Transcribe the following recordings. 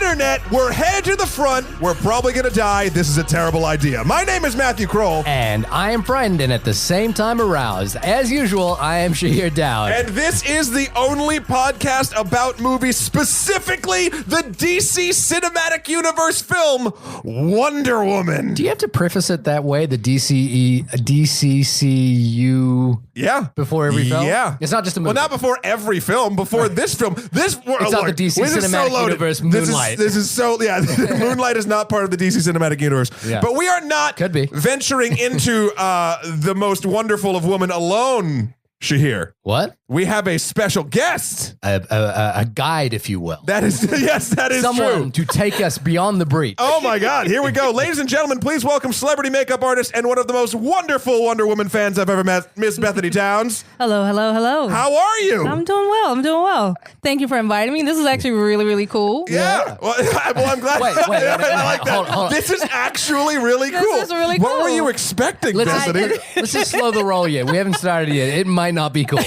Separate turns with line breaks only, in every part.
internet. We're headed to the front. We're probably going to die. This is a terrible idea. My name is Matthew Kroll.
And I am Brendan, at the same time aroused. As usual, I am Shahir Dowd.
And this is the only podcast about movies, specifically the DC Cinematic Universe film, Wonder Woman.
Do you have to preface it that way? The DCCU?
Yeah.
Before every film?
Yeah.
It's not just a movie.
Well, not before every film. Before this film. It's
not the DC Cinematic Universe, Moonlight.
This is so, yeah. Moonlight is not part of the DC Cinematic Universe.
Yeah.
But we are not
Could be.
venturing into the most wonderful of women alone, Shahir.
What?
We have a special guest.
A guide, if you will.
That is, yes, that is
Someone
true.
to take us beyond the breach.
Oh my God, here we go. Ladies and gentlemen, please welcome celebrity makeup artist and one of the most wonderful Wonder Woman fans I've ever met, Miss Bethany Towns.
Hello, hello, hello.
How are you?
I'm doing well. Thank you for inviting me. This is actually really, really cool.
Yeah. Well, I'm glad.
Wait,
I like that.
hold on.
This is actually really cool.
This is really
What were
cool.
you expecting, Bethany?
Let's just slow the roll yet. We haven't started yet. It might not be cool.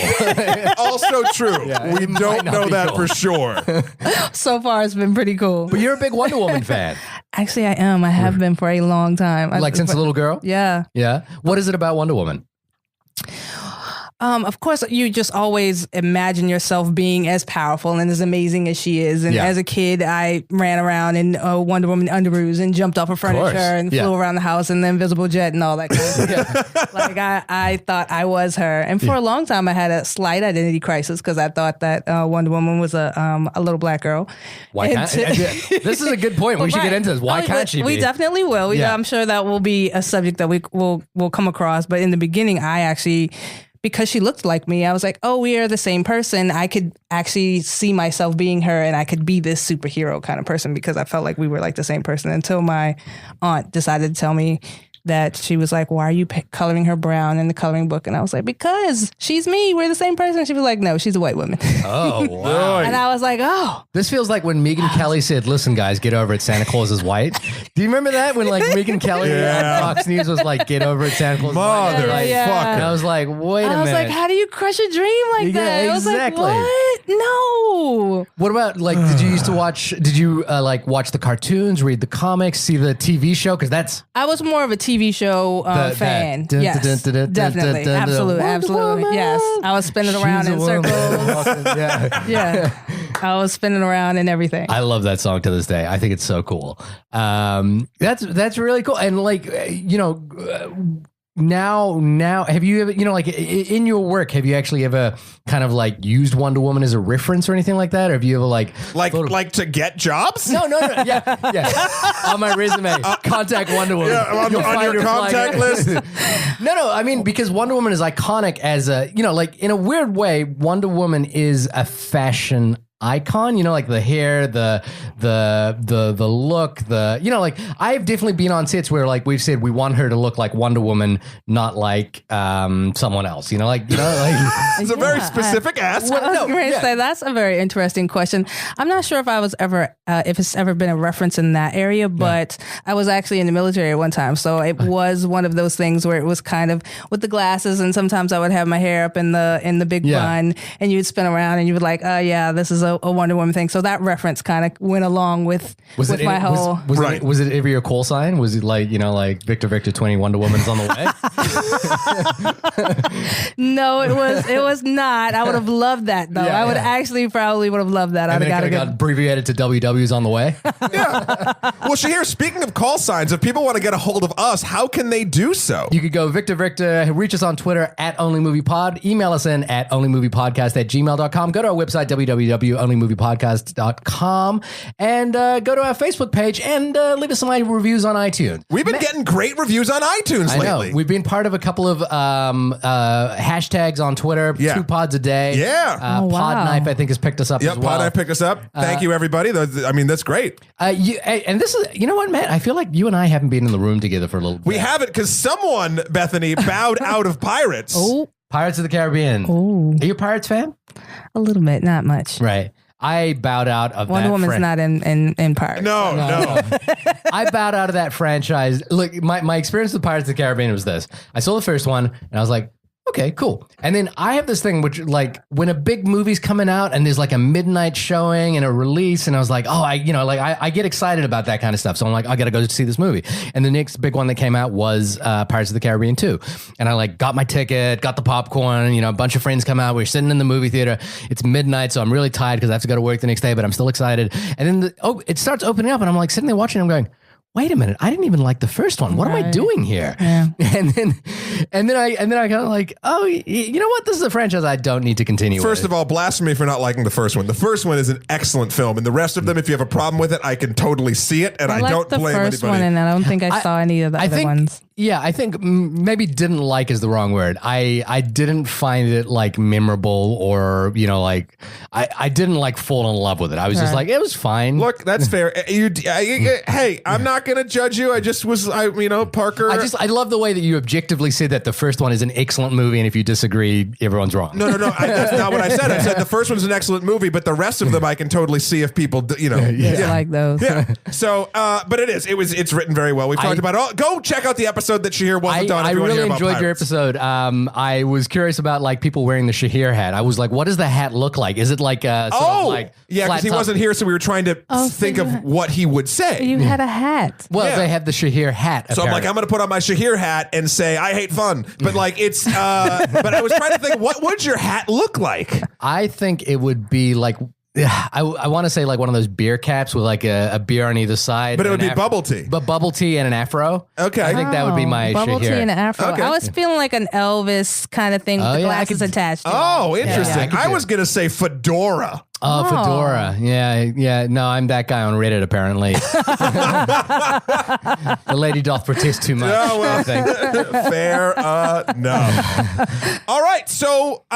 Also true.
Yeah,
We
it
don't
might not
know
be
that
cool.
for sure.
So far, it's been pretty cool.
But you're a big Wonder Woman fan.
Actually, I am. I have been for a long time.
Like since a little girl?
Yeah.
Yeah. What is it about Wonder Woman?
Of course, you just always imagine yourself being as powerful and as amazing as she is. And
Yeah.
as a kid, I ran around in Wonder Woman underoos and jumped off of furniture and
Yeah.
flew around the house in the invisible jet and all that kind of stuff. Like I thought I was her. And for a long time, I had a slight identity crisis because I thought that Wonder Woman was a little black girl.
Why
And
can't This is a good point. We should get into this. Why can't she be?
We definitely will.
Yeah.
I'm sure that will be a subject that we'll come across. But in the beginning, I actually, because she looked like me, I was like, oh, we are the same person. I could actually see myself being her and I could be this superhero kind of person because I felt like we were like the same person until my aunt decided to tell me that she was like, why are you coloring her brown in the coloring book? And I was like, because she's me. We're the same person. She was like, no, she's a white woman.
Oh, wow.
And I was like, oh.
This feels like when Megyn Kelly said, listen, guys, get over it. Santa Claus is white. Do you remember that? When like Megyn Kelly
Yeah.
on Fox News was like, get over it. Santa Claus is white.
Mother
Like,
Yeah.
And I was like, wait a
I was
minute.
like, how do you crush a dream like
Yeah,
that? I was
exactly.
like, what? No.
What about like, did you used to watch, like watch the cartoons, read the comics, see the TV show? Because that's...
I was more of a TV show fan.
that
Yes, definitely. Absolutely. Absolutely. Yes. I was spinning around in circles.
Yeah.
Yeah. I was spinning around and everything.
I love that song to this day. I think it's so cool. That's really cool. And like, now have you ever, like in your work, have you actually ever kind of like used Wonder Woman as a reference or anything like that? Or have you ever like
to get jobs?
No. Yeah. On my resume, contact Wonder Woman.
Yeah, on
You'll find
your
her
contact
flag.
list?
No. I mean, because Wonder Woman is iconic as a, like in a weird way, Wonder Woman is a fashion icon, like the hair, the look, like I've definitely been on sets where like we've said we want her to look like Wonder Woman, not like someone else, it's
It's a very specific ask.
I was going to say that's a very interesting question. I'm not sure if I was ever, if it's ever been a reference in that area, but I was actually in the military at one time, so it was one of those things where it was kind of with the glasses, and sometimes I would have my hair up in the big bun, and you would spin around, and you would like, oh yeah, this is a Wonder Woman thing. So that reference kind of went along with my whole.
Was it ever your call sign? Was it like like Victor 20 Wonder Woman's on the
way? No, it was not. I would have loved that though. I would actually probably would have loved that.
And then it got abbreviated to WW's on the way.
Yeah. Well, Shahir, speaking of call signs, if people want to get a hold of us, how can they do so?
You could go Victor, reach us on Twitter at OnlyMoviePod, email us in at OnlyMoviePodcast@gmail.com, go to our website, www.onlymoviepodcast.com, and go to our Facebook page and leave us some reviews on iTunes.
We've been getting great reviews on iTunes lately.
We've been part of a couple of hashtags on Twitter, 2 pods a day.
Yeah.
Podknife, I think, has picked us up as well.
Podknife picked us up. Thank you, everybody. I mean, that's great.
And this is, you know what, Matt? I feel like you and I haven't been in the room together for a little bit.
We haven't, because someone, Bethany, bowed out of Pirates.
Oh.
Pirates of the Caribbean.
Oh.
Are you a Pirates fan?
A little bit, not much.
Right. I bowed out of
Wonder
that.
Woman's not in Pirates.
No.
I bowed out of that franchise. Look, my experience with Pirates of the Caribbean was this. I saw the first one and I was like, Okay, cool. And then I have this thing which, like, when a big movie's coming out and there's like a midnight showing and a release, and I was like, oh, I get excited about that kind of stuff. So I'm like, I got to go see this movie. And the next big one that came out was Pirates of the Caribbean 2. And I like got my ticket, got the popcorn, a bunch of friends come out. We're sitting in the movie theater. It's midnight, so I'm really tired because I have to go to work the next day, but I'm still excited. And then it starts opening up, and I'm like sitting there watching, and I'm going, wait a minute, I didn't even like the first one. What am I doing here?
Yeah.
And then I kind of like, oh, you know what? This is a franchise I don't need to continue
First
with.
of all, blasphemy for not liking the first one. The first one is an excellent film, and the rest of them, if you have a problem with it, I can totally see it, and I don't blame anybody.
I liked the first one, and I don't think I saw any of the other ones.
Yeah, I think maybe didn't like is the wrong word. I didn't find it like memorable or, like I didn't like fall in love with it. I was just like, it was fine.
Look, that's fair. Hey, I'm not going to judge you. I just was, Parker.
I love the way that you objectively said that the first one is an excellent movie, and if you disagree, everyone's wrong.
No. That's not what I said. I said the first one's an excellent movie, but the rest of them I can totally see if people,
like those.
Yeah. So, but it's written very well. We've talked about it all. Go check out the episode that Shahir wasn't on.
I really enjoyed your episode. I was curious about like people wearing the Shahir hat. I was like, what does the hat look like? Is it like a
because he wasn't here, so we were trying to think of what he would say.
You had a hat.
Well, they have the Shahir hat.
So I'm like, I'm going to put on my Shahir hat and say I hate fun, but like it's. But I was trying to think, what would your hat look like?
I think it would be like. I want to say like one of those beer caps with like a beer on either side.
But it would be bubble tea.
But bubble tea and an afro.
Okay.
I think that would be my
bubble
Shahir.
tea and an afro.
Okay.
I was feeling like an Elvis kind of thing with the glasses attached.
Oh, interesting.
Yeah,
I was going to say fedora.
Oh, fedora. Yeah. No, I'm that guy on Reddit, apparently. The lady doth protest too much.
Oh, well, fair no. All right. So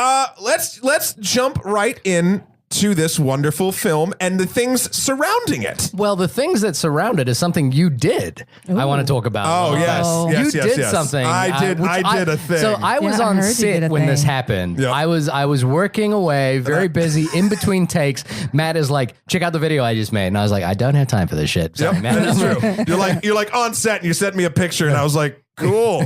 let's jump right in to this wonderful film and the things surrounding it.
Well, the things that surround it is something you did. I want to talk about.
Oh, yes.
You did something.
I did a thing.
So I was on set when this happened.
Yep.
I was working away, very busy, in between takes. Matt is like, check out the video I just made. And I was like, I don't have time for this shit. Sorry,
Yep,
man.
that is true. You're like on set and you sent me a picture and I was like, cool.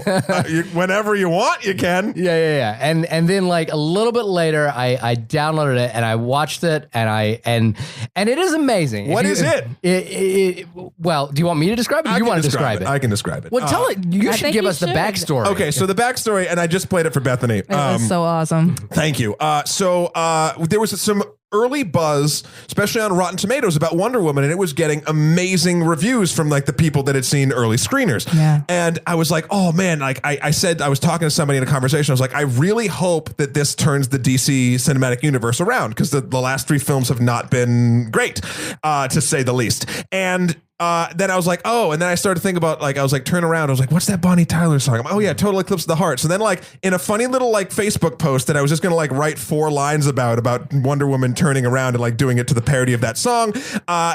Whenever you want, you can.
Yeah. And then like a little bit later, I downloaded it and I watched it and it is amazing.
What is it?
Well, do you want me to describe it? Or you want to describe it?
I can describe it.
Well, tell it. You should give us the backstory.
Okay, so the backstory, and I just played it for Bethany.
It was so awesome.
Thank you. So there was some early buzz, especially on Rotten Tomatoes, about Wonder Woman, and it was getting amazing reviews from like the people that had seen early screeners.
Yeah.
And I was like, oh man, like I said, I was talking to somebody in a conversation. I was like, I really hope that this turns the DC cinematic universe around because the last three films have not been great, to say the least. And then I was like, oh, and then I started thinking about like, I was like, turn around. I was like, what's that Bonnie Tyler song? I'm like, oh yeah, Total Eclipse of the Heart. So then like in a funny little like Facebook post that I was just going to like write 4 lines about Wonder Woman turning around and like doing it to the parody of that song.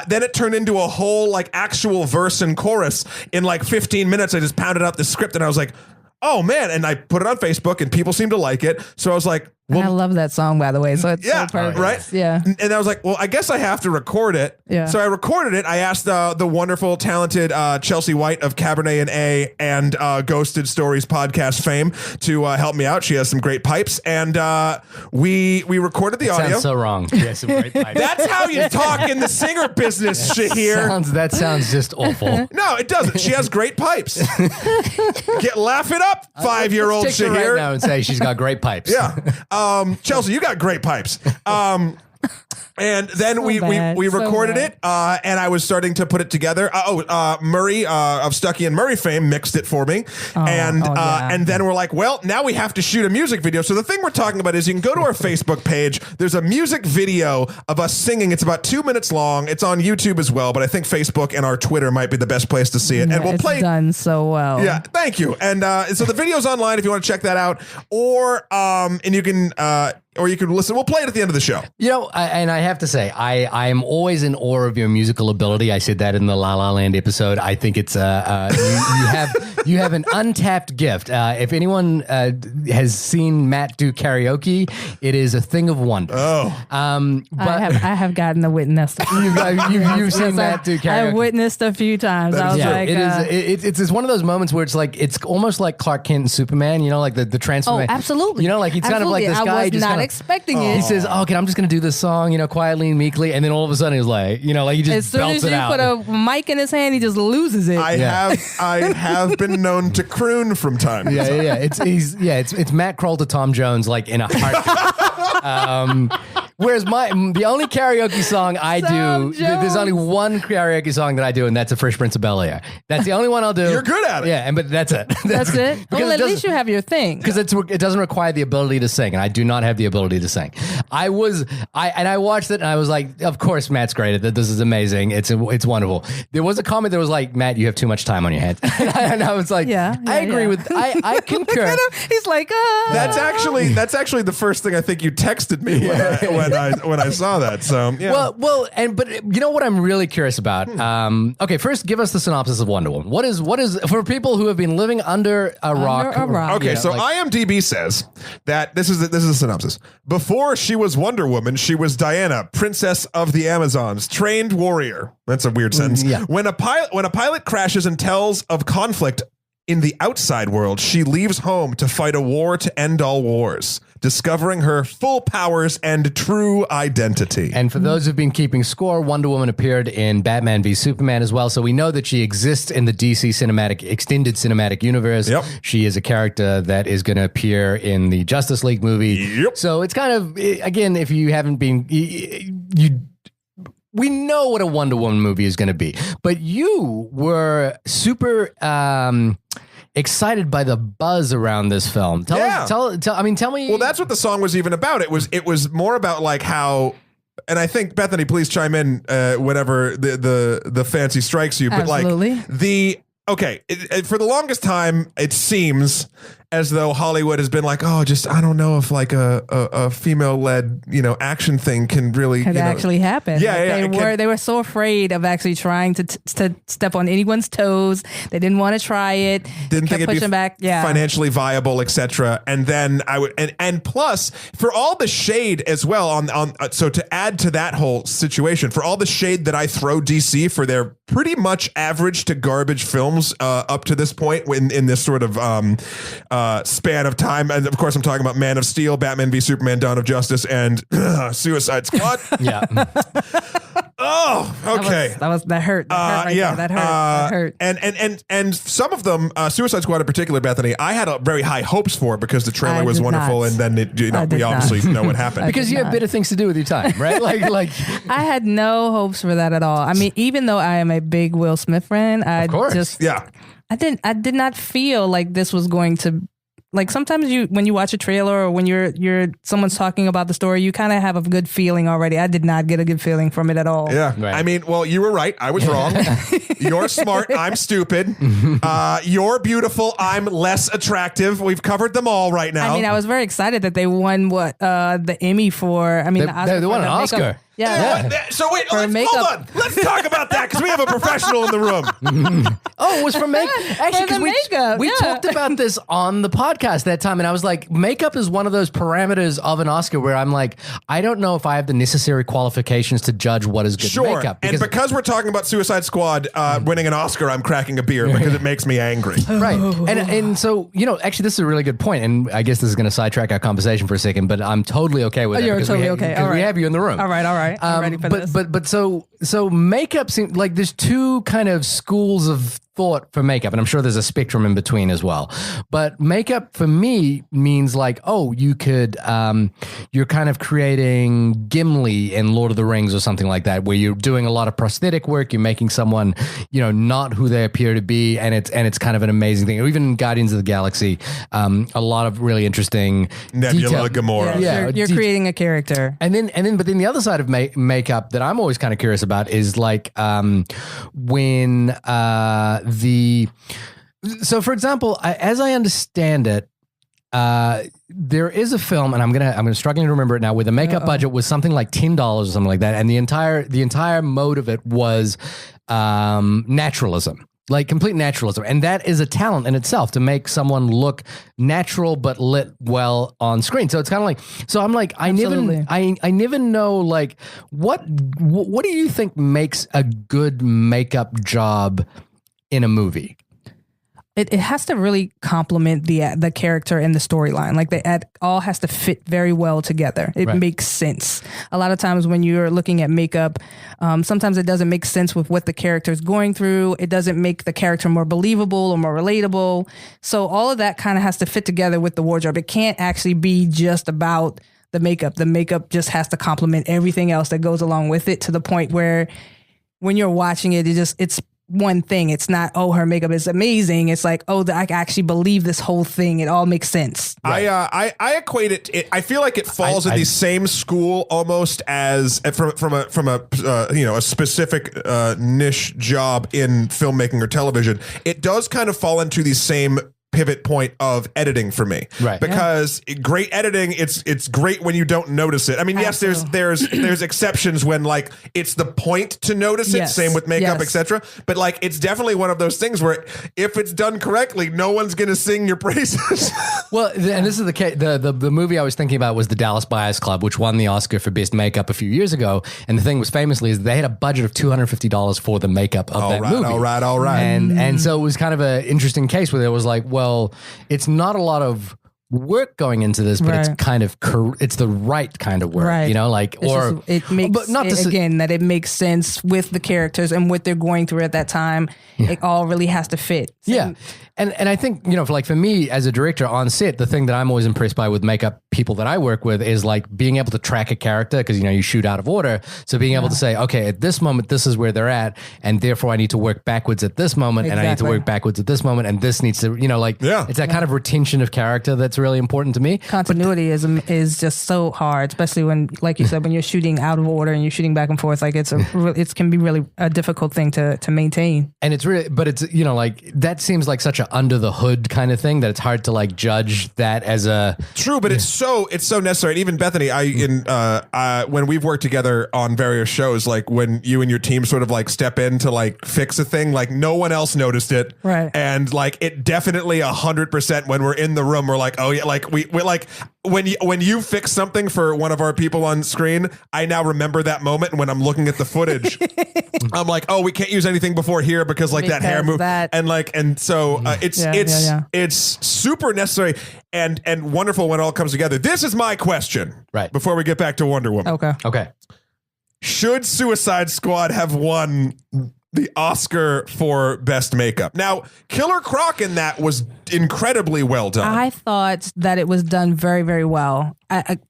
Then it turned into a whole like actual verse and chorus in like 15 minutes. I just pounded out the script and I was like, oh man. And I put it on Facebook and people seemed to like it. So I was like, well,
I love that song, by the way. So it's
yeah,
so perfect.
right?
Yeah.
And I was like, well, I guess I have to record it.
Yeah.
So I recorded it. I asked the wonderful, talented Chelsea White of Cabernet and A and Ghosted Stories podcast fame to help me out. She has some great pipes. And we recorded the audio.
Sounds so wrong. Yeah, some great pipes.
That's how you talk in the singer business, Shahir.
That sounds just awful.
No, it doesn't. She has great pipes. Laugh it up, 5-year-old
Take her
Shahir.
right now and say she's got great pipes.
Yeah. Chelsea, you got great pipes. And then we recorded it, and I was starting to put it together. Murray of Stuckey and Murray fame mixed it for me, and then we're like, well, now we have to shoot a music video. So the thing we're talking about is you can go to our Facebook page. There's a music video of us singing. It's about 2 minutes long. It's on YouTube as well, but I think Facebook and our Twitter might be the best place to see it. And we'll play.
Done so well.
Yeah, thank you. And so the video's online if you want to check that out, or you can listen. We'll play it at the end of the show.
You know, and and I have to say, I am always in awe of your musical ability. I said that in the La La Land episode. I think it's you have an untapped gift. If anyone has seen Matt do karaoke, it is a thing of wonder.
Oh,
but I have gotten a witness.
You've seen Matt do karaoke.
I've witnessed a few times. I was like,
it's one of those moments where it's almost like Clark Kent and Superman. You know, like the transformation.
Oh, absolutely.
You know, like it's kind of like this guy.
I was
just
not
kinda,
expecting it.
He says, "Oh, okay, I'm just gonna do this song, you know, quietly and meekly," and then all of a sudden he's like, you know, like he just
as soon
belts
as
it
you
out.
put a mic in his hand, he just loses it.
I have been known to croon from time.
Yeah. It's Matt Kroll to Tom Jones, like in a heartbeat. Whereas the only karaoke song I do, there's only one karaoke song that I do, and that's a Fresh Prince of Bel-Air. That's the only one I'll do.
You're good at it.
Yeah, but that's it.
That's it. Well, at least you have your thing.
Because it doesn't require the ability to sing, and I do not have the ability to sing. I watched it, and I was like, of course, Matt's great at that. This is amazing. It's wonderful. There was a comment that was like, Matt, you have too much time on your hands. And I was like, I agree with, I concur.
He's like,
That's actually the first thing I think you texted me when I saw that. So yeah.
But you know what I'm really curious about? Okay, first give us the synopsis of Wonder Woman. What is for people who have been living under a rock?
Okay, so IMDb says that this is the synopsis. Before she was Wonder Woman, she was Diana, Princess of the Amazons, trained warrior. That's a weird sentence.
Yeah.
When a pilot crashes and tells of conflict in the outside world, she leaves home to fight a war to end all wars, discovering her full powers and true identity.
And for those who've been keeping score, Wonder Woman appeared in Batman v Superman as well. So we know that she exists in the DC extended cinematic universe.
Yep.
She is a character that is going to appear in the Justice League movie.
Yep.
So it's kind of, again, if you haven't been, we know what a Wonder Woman movie is going to be, but you were super excited by the buzz around this film. Tell me.
Well, that's what the song was even about. It was more about like how, and I think Bethany, please chime in whenever the fancy strikes you. But
absolutely.
like for the longest time, it seems as though Hollywood has been like, I don't know if like a female-led, action thing can really
actually happen.
Yeah,
they were so afraid of actually trying to step on anyone's toes. They didn't want to try it.
Didn't think it'd be
back. Yeah.
financially viable, etc. And then and plus for all the shade as well on so to add to that whole situation, for all the shade that I throw DC for their pretty much average to garbage films up to this point in this sort of span of time, and of course I'm talking about Man of Steel, Batman v Superman, Dawn of Justice, and Suicide Squad.
Yeah.
Oh, okay.
That hurt. That hurt.
And some of them, Suicide Squad in particular, Bethany, I had very high hopes for because the trailer was wonderful, and then we obviously know what happened.
Because you have better things to do with your time, right? Like
I had no hopes for that at all. I mean, even though I am a big Will Smith fan, I did not feel like this was going to. Like sometimes when you watch a trailer or when someone's talking about the story, you kind of have a good feeling already. I did not get a good feeling from it at all.
Yeah.
Right.
I mean, well, you were right. I was wrong. You're smart. I'm stupid. You're beautiful. I'm less attractive. We've covered them all right now.
I mean, I was very excited that they won the Emmy for,
they won an Oscar.
Yeah.
So wait, hold on. Let's talk about that because we have a professional in the room.
Oh, it was for makeup. Actually,
makeup.
We talked about this on the podcast that time, and I was like, makeup is one of those parameters of an Oscar where I'm like, I don't know if I have the necessary qualifications to judge what is good makeup.
And because we're talking about Suicide Squad winning an Oscar, I'm cracking a beer because it makes me angry.
Right. And so, actually, this is a really good point, and I guess this is going to sidetrack our conversation for a second, but I'm totally okay with it.
You're totally okay. All right.
We have you in the room.
All right. I'm ready for this.
But so makeup seems like there's two kind of schools of thought for makeup, and I'm sure there's a spectrum in between as well. But makeup for me means like, you could, you're kind of creating Gimli in Lord of the Rings or something like that, where you're doing a lot of prosthetic work, you're making someone, not who they appear to be, and it's kind of an amazing thing. Or even in Guardians of the Galaxy, a lot of really interesting
Nebula, Gamora.
Yeah, you're creating a character,
but then the other side of makeup that I'm always kind of curious about is like when so for example, as I understand it, There is a film, and I'm struggling to remember it now, where the makeup budget was something like $10 or something like that, and the entire mode of it was naturalism. Like complete naturalism. And that is a talent in itself, to make someone look natural but lit well on screen. So it's kind of like, so I'm like, I never know, like, what do you think makes a good makeup job in a movie?
It has to really complement the character and the storyline. Like it all has to fit very well together. It makes sense. A lot of times when you're looking at makeup, sometimes it doesn't make sense with what the character is going through. It doesn't make the character more believable or more relatable. So all of that kind of has to fit together with the wardrobe. It can't actually be just about the makeup. The makeup just has to complement everything else that goes along with it, to the point where when you're watching it, it's one thing. It's not, oh, her makeup is amazing. It's like, oh, I actually believe this whole thing. It all makes sense.
Right. I equate it. I feel like it falls in the same school almost as from a specific niche job in filmmaking or television. It does kind of fall into the same pivot point of editing for me, right? Because great editing, it's great when you don't notice it. I mean, yes, there's exceptions when like it's the point to notice it. Same with makeup, etc. But like it's definitely one of those things where if it's done correctly, no one's going to sing your praises.
Well, and this is the case. The movie I was thinking about was the Dallas Buyers Club, which won the Oscar for best makeup a few years ago. And the thing was famously is they had a budget of $250 for the makeup of that movie. All right. And so it was kind of an interesting case where there was like, well, it's not a lot of work going into this, but it's kind of it's the right kind of work, you know, like,
it makes, but not that it makes sense with the characters and what they're going through at that time. It all really has to fit.
And I think, you know, for me as a director on set, the thing that I'm always impressed by with makeup people that I work with is like being able to track a character, because, you know, you shoot out of order. So being able to say, okay, at this moment, this is where they're at. And therefore I need to work backwards at this moment. And I need to work backwards at this moment. And this needs to, you know, like, it's that kind of retention of character that's really important to me.
Continuity is just so hard, especially when, like you said, when you're shooting out of order and you're shooting back and forth, like it can be really a difficult thing to maintain.
And it's really, but it's, you know, like that seems like such a under the hood kind of thing that it's hard to like judge that as a
true, but it's so necessary. And even Bethany, when we've worked together on various shows, like when you and your team sort of like step in to like fix a thing, like no one else noticed it,
right?
And like it definitely 100% when we're in the room, we're like, oh yeah, like we're like when you fix something for one of our people on screen, I now remember that moment. And when I'm looking at the footage, I'm like, oh, we can't use anything before here because like that hair move and so it's super necessary and wonderful when it all comes together. This is my question,
right?
Before we get back to Wonder Woman,
okay.
Should Suicide Squad have won the Oscar for Best Makeup? Now, Killer Croc in that was incredibly well done.
I thought that it was done very, very well.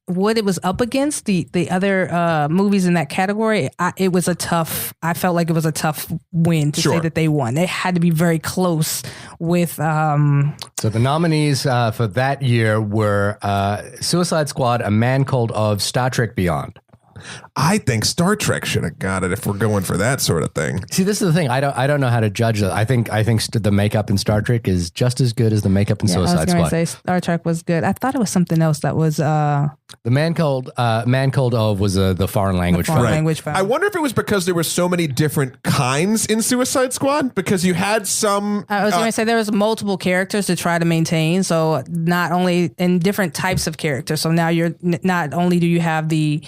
What it was up against, the other movies in that category, I felt like it was a tough win to say that they won. It had to be very close with...
So the nominees for that year were Suicide Squad, A Man Called Of, Star Trek Beyond.
I think Star Trek should have got it if we're going for that sort of thing.
See, this is the thing. I don't know how to judge that. I think the makeup in Star Trek is just as good as the makeup in Suicide Squad. I was going to say
Star Trek was good. I thought it was something else that was
The Man Called Of was the foreign language film.
Language film.
I wonder if it was because there were so many different kinds in Suicide Squad, because you had some...
I was going to say there was multiple characters to try to maintain, so not only in different types of characters. So now you're not only do you have the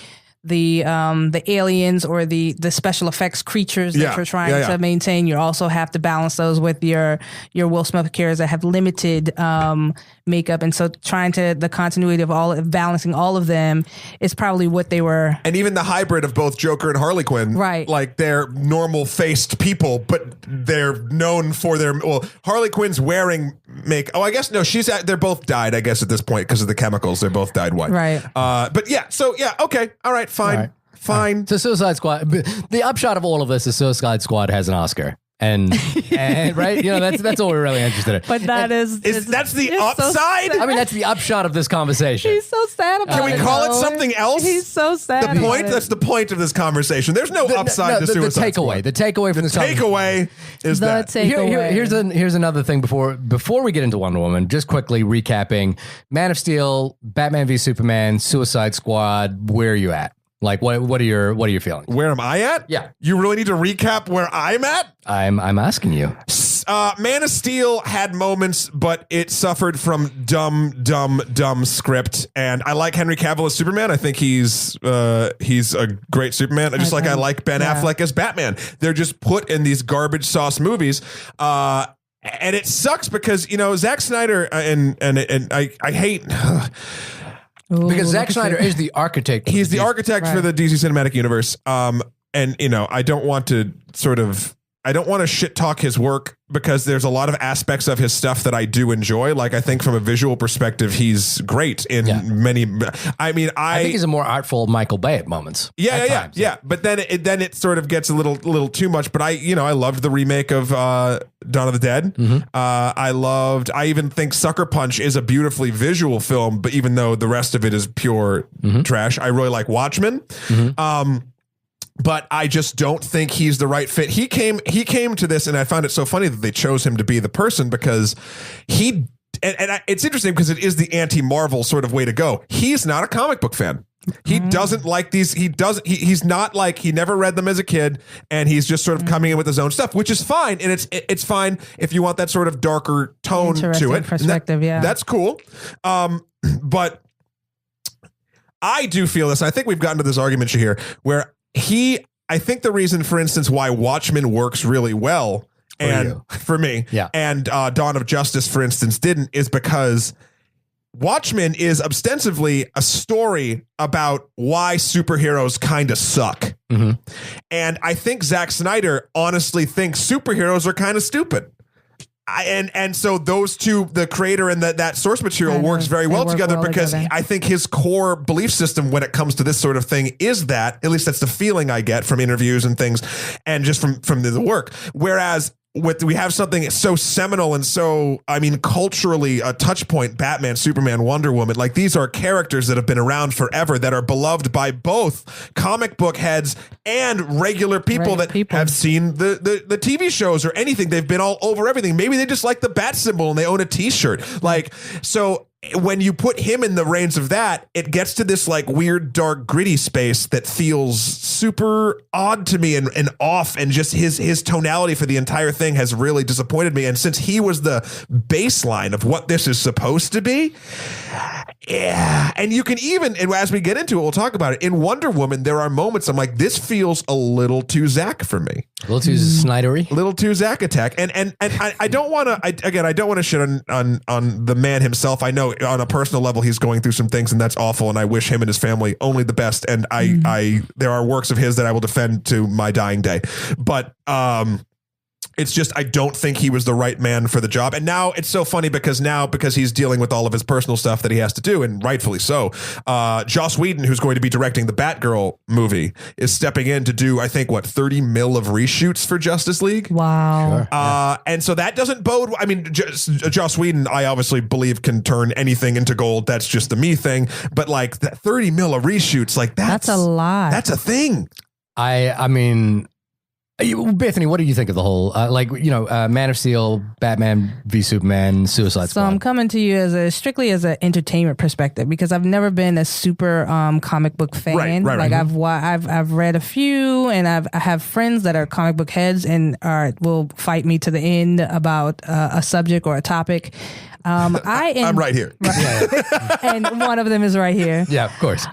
aliens or the special effects creatures that you're trying to maintain, you also have to balance those with your Will Smith characters that have limited makeup, and so the continuity of balancing all of them is probably what they were.
And even the hybrid of both Joker and Harley Quinn,
right?
Like they're normal faced people, but they're known for Harley Quinn's wearing make. Oh, I guess no, they're both dyed. I guess at this point because of the chemicals, they're both dyed white,
right?
But okay, all right, fine.
So Suicide Squad. The upshot of all of this is Suicide Squad has an Oscar. And right, that's all we're really interested in.
But that's
the upside?
So
I mean, that's the upshot of this conversation.
he's so sad about it.
Can we call it something else?
He's so sad.
The point? That's the point of this conversation. There's no upside to Suicide Squad.
The takeaway from this conversation.
Takeaway is that.
Here's another thing before we get into Wonder Woman. Just quickly recapping: Man of Steel, Batman v Superman, Suicide Squad. Where are you at? Like, what are your feelings?
Where am I at?
Yeah.
You really need to recap where I'm at?
I'm asking you.
Man of Steel had moments, but it suffered from dumb script. And I like Henry Cavill as Superman. I think he's a great Superman. I like Ben Affleck as Batman. They're just put in these garbage sauce movies. And it sucks because, Zack Snyder and I hate...
Because Zack Snyder is the architect.
He's the architect for the DC Cinematic Universe. And I don't want to shit talk his work because there's a lot of aspects of his stuff that I do enjoy. Like, I think from a visual perspective, he's great in many. I think
he's a more artful Michael Bay at moments.
Yeah. But then it sort of gets a little too much. But I loved the remake of Dawn of the Dead.
Mm-hmm.
I even think Sucker Punch is a beautifully visual film, but even though the rest of it is pure trash, I really like Watchmen.
Mm-hmm.
But I just don't think he's the right fit. He came to this, and I found it so funny that they chose him to be the person because it's interesting because it is the anti-Marvel sort of way to go. He's not a comic book fan. He doesn't like these. He's not like, he never read them as a kid, and he's just sort of coming in with his own stuff, which is fine. And it's fine if you want that sort of darker tone to it.
Perspective,
that's cool. But I do feel this. I think we've gotten to this argument here where I think the reason, for instance, why Watchmen works really well for me, and Dawn of Justice, for instance, didn't, is because Watchmen is ostensibly a story about why superheroes kind of suck. Mm-hmm. And I think Zack Snyder honestly thinks superheroes are kind of stupid. And so those two, the creator and that source material, works very well together because I think his core belief system when it comes to this sort of thing is that, at least that's the feeling I get from interviews and things and just from the work. Whereas we have something so seminal and so, culturally a touch point, Batman, Superman, Wonder Woman, like these are characters that have been around forever that are beloved by both comic book heads and regular people have seen the TV shows or anything. They've been all over everything. Maybe they just like the bat symbol and they own a t-shirt. So when you put him in the reins of that, it gets to this like weird, dark, gritty space that feels super odd to me and off. And just his tonality for the entire thing has really disappointed me. And since he was the baseline of what this is supposed to be, and you can even, and as we get into it, we'll talk about it. In Wonder Woman, there are moments I'm like, this feels a little too Zack for me.
A little too Snydery.
A little too Zack attack. And I don't want to, I don't want to shit on the man himself. I know on a personal level, he's going through some things and that's awful. And I wish him and his family only the best. And there are works of his that I will defend to my dying day. But, it's just, I don't think he was the right man for the job. And now it's so funny because he's dealing with all of his personal stuff that he has to do, and rightfully so. Joss Whedon, who's going to be directing the Batgirl movie, is stepping in to do, I think, 30 mil of reshoots for Justice League.
Wow.
Sure.
And so that doesn't bode. I mean, Joss Whedon, I obviously believe can turn anything into gold. That's just the me thing. But like that 30 mil of reshoots, like that's
a lot.
That's a thing.
I mean, Bethany, what do you think of the whole, Man of Steel, Batman v Superman, Suicide Squad?
So I'm coming to you strictly as an entertainment perspective because I've never been a super comic book fan. Right. I've read a few, and I have friends that are comic book heads and will fight me to the end about a subject or a topic. I'm
right here,
and one of them is right here.
Yeah, of course.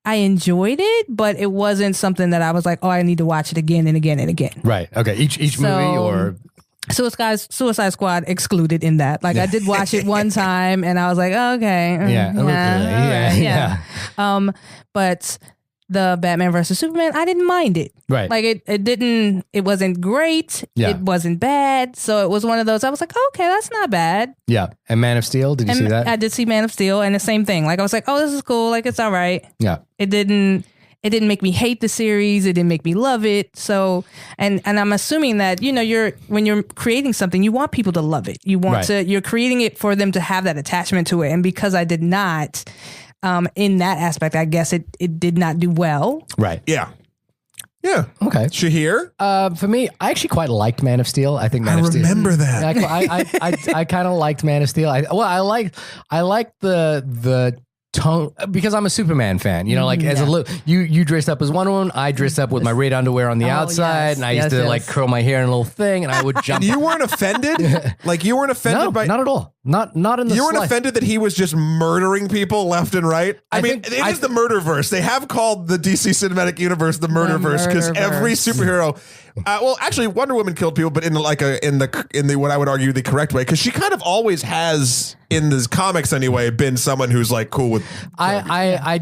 I enjoyed it, but it wasn't something that I was like, oh, I need to watch it again and again and again.
Right. Okay. Each movie or
Suicide Squad excluded in that. Like I did watch it one time and I was like, oh, okay.
Yeah.
But the Batman versus Superman, I didn't mind it.
Right.
Like it wasn't great.
Yeah.
It wasn't bad. So it was one of those, I was like, okay, that's not bad.
Yeah. And Man of Steel, did you see that?
I did see Man of Steel, and the same thing. Like I was like, oh, this is cool. Like it's all right.
Yeah.
It didn't it didn't make me hate the series. It didn't make me love it. So, and I'm assuming that, when you're creating something, you want people to love it. You want you're creating it for them to have that attachment to it. And because I did not, in that aspect, I guess it did not do well.
Right.
Yeah. Yeah.
Okay.
Shahir?
For me, I actually quite liked Man of Steel. I think Man of Steel.
I remember that.
I kind of liked Man of Steel. I liked the tone because I'm a Superman fan. You dressed up as Wonder Woman. I dressed up with my red underwear on the outside, and I used to like curl my hair in a little thing, and I would jump.
And you weren't offended? Like you weren't offended by?
Not at all. Not in the.
You weren't offended that he was just murdering people left and right? I mean, it is the murderverse. They have called the DC Cinematic Universe the murderverse because every superhero. Well, actually, Wonder Woman killed people, but in the what I would argue the correct way, because she kind of always has in the comics anyway been someone who's like cool with.
I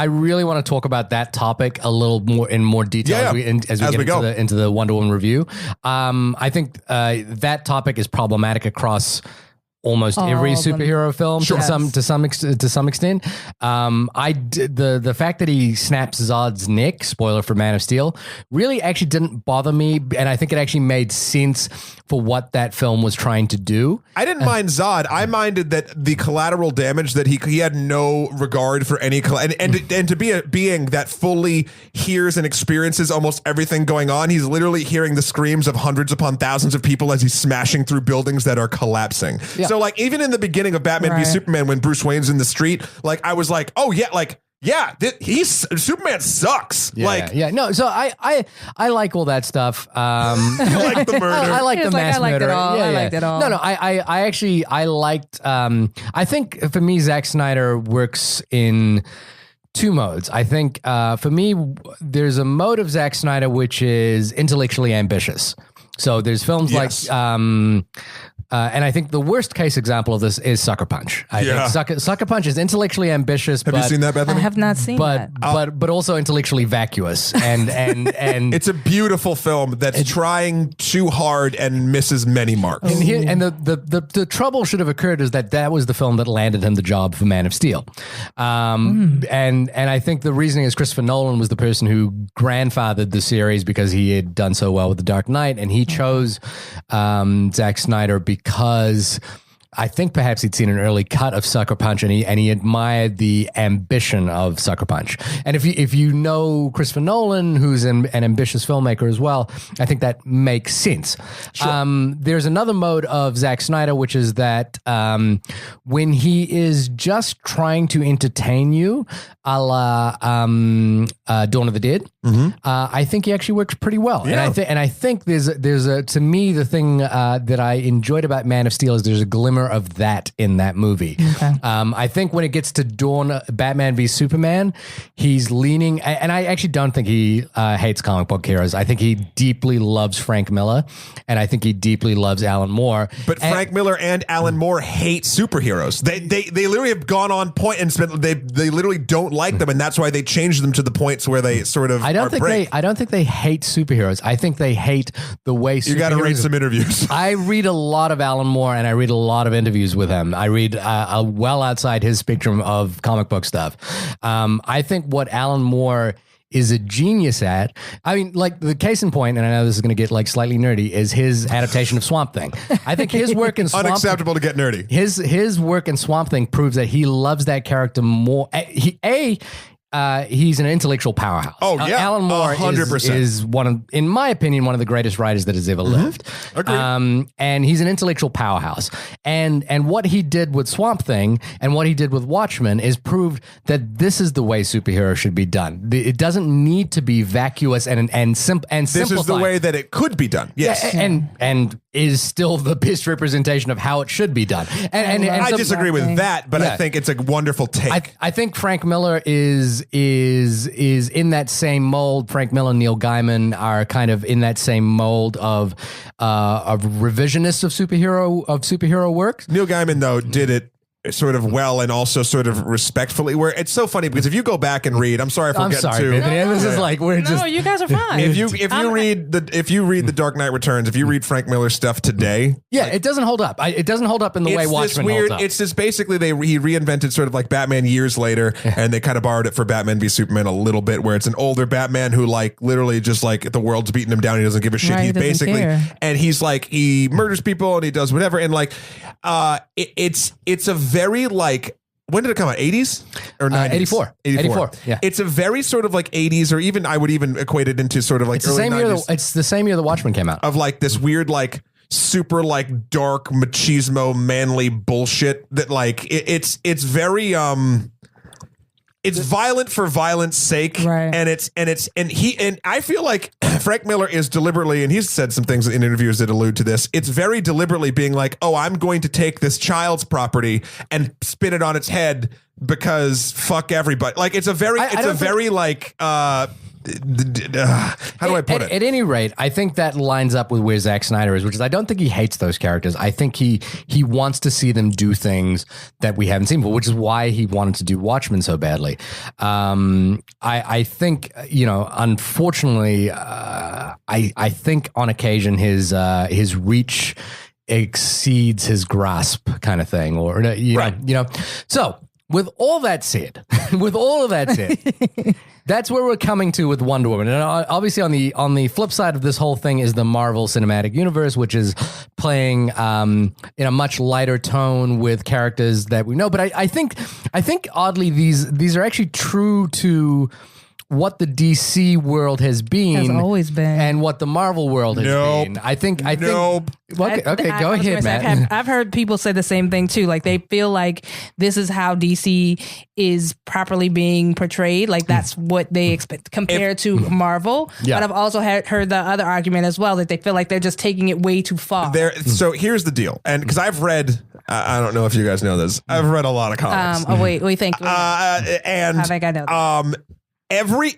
really want to talk about that topic a little more in more detail as we get into the Wonder Woman review. I think that topic is problematic across almost every superhero film to some extent. The fact that he snaps Zod's neck, spoiler for Man of Steel, really actually didn't bother me, and I think it actually made sense for what that film was trying to do.
I didn't mind Zod. I minded that the collateral damage that he had no regard for any and to be a being that fully hears and experiences almost everything going on. He's literally hearing the screams of hundreds upon thousands of people as he's smashing through buildings that are collapsing. Yeah. So like even in the beginning of Batman v Superman, when Bruce Wayne's in the street, like I was like, oh yeah, like. Yeah, Superman sucks.
No, so I like all that stuff.
You like the murder.
I like the mass murder.
I liked it all.
No, I actually liked. I think for me, Zack Snyder works in two modes. I think for me, there's a mode of Zack Snyder which is intellectually ambitious. So there's films like. And I think the worst case example of this is Sucker Punch. I think Sucker Punch is intellectually ambitious.
Have you seen that, Bethany?
I have not seen that.
But also intellectually vacuous. And
it's a beautiful film that's trying too hard and misses many marks.
And the trouble should have occurred is that was the film that landed him the job for Man of Steel. And I think the reasoning is Christopher Nolan was the person who grandfathered the series because he had done so well with The Dark Knight, and he chose Zack Snyder because I think perhaps he'd seen an early cut of Sucker Punch and he admired the ambition of Sucker Punch. And if you know Christopher Nolan, who's an ambitious filmmaker as well, I think that makes sense. Sure. There's another mode of Zack Snyder, which is that when he is just trying to entertain you, a la Dawn of the Dead, I think he actually works pretty well. Yeah. And I think there's a to me the thing that I enjoyed about Man of Steel is there's a glimmer of that in that movie. Okay. I think when it gets to Batman v Superman, he's leaning, and I actually don't think he hates comic book heroes. I think he deeply loves Frank Miller, and I think he deeply loves Alan Moore.
But Frank Miller and Alan Moore hate superheroes. They literally have gone on point and they literally don't like them, and that's why they changed them to the points where they sort of.
I don't think they hate superheroes. I think they hate the way superheroes.
You got to read some interviews.
I read a lot of Alan Moore, and I read a lot of interviews with him. I read well outside his spectrum of comic book stuff. I think what Alan Moore is a genius at, I mean, like the case in point, and I know this is going to get like slightly nerdy, is his adaptation of Swamp Thing. I think his work in Swamp
Unacceptable to get nerdy.
His work in Swamp Thing proves that he loves that character more. He's an intellectual powerhouse.
Oh yeah,
Alan Moore
100%
is one of, in my opinion, one of the greatest writers that has ever lived.
Agreed.
And he's an intellectual powerhouse. And what he did with Swamp Thing and what he did with Watchmen is proved that this is the way superheroes should be done. It doesn't need to be vacuous and simplified.
This is the way that it could be done. Yes,
and is still the best representation of how it should be done. And
I disagree with that, but I think it's a wonderful take.
I think Frank Miller is in that same mold. Frank Miller and Neil Gaiman are kind of in that same mold of revisionists of superhero works.
Neil Gaiman though did it sort of well and also sort of respectfully. Where it's so funny because if you go back and read, I'm sorry if we're getting too.
Anthony, this is like we're just.
No, you guys are fine.
If you read the Dark Knight Returns, if you read Frank Miller stuff today,
it doesn't hold up. It doesn't hold up in the way Watchmen holds up.
It's just basically he reinvented sort of like Batman years later, and they kind of borrowed it for Batman v Superman a little bit, where it's an older Batman who like literally just like the world's beating him down, he doesn't give a shit.
Right,
He basically
care.
and he's like he murders people and he does whatever, and like it's a very like. When did it come out? 80s or 90s?
84. Yeah.
It's a very sort of like 80s, or even I would even equate it into sort of like early 90s.
It's the same year the Watchmen came out.
Of like this weird like super like dark machismo manly bullshit that like it's very it's violent for violence sake,
right.
and I feel like Frank Miller is deliberately, and he's said some things in interviews that allude to this. It's very deliberately being like, oh, I'm going to take this child's property and spin it on its head because fuck everybody. Like it's a very, how do I put it?
At any rate, I think that lines up with where Zack Snyder is, which is I don't think he hates those characters. I think he wants to see them do things that we haven't seen before, which is why he wanted to do Watchmen so badly. I think, unfortunately, I think on occasion his reach exceeds his grasp kind of thing, or So with all that said, that's where we're coming to with Wonder Woman. And obviously on the flip side of this whole thing is the Marvel Cinematic Universe, which is playing in a much lighter tone with characters that we know. But I think oddly these are actually true to what the DC world has
always been,
and what the Marvel world has been. I think. Okay, go ahead, Matt.
I've heard people say the same thing too. Like they feel like this is how DC is properly being portrayed. Like that's what they expect compared to Marvel.
Yeah.
But I've also heard the other argument as well that they feel like they're just taking it way too far.
So here's the deal, and because I've read, I don't know if you guys know this, I've read a lot of comics.
Wait, thank you.
And
I think I know that.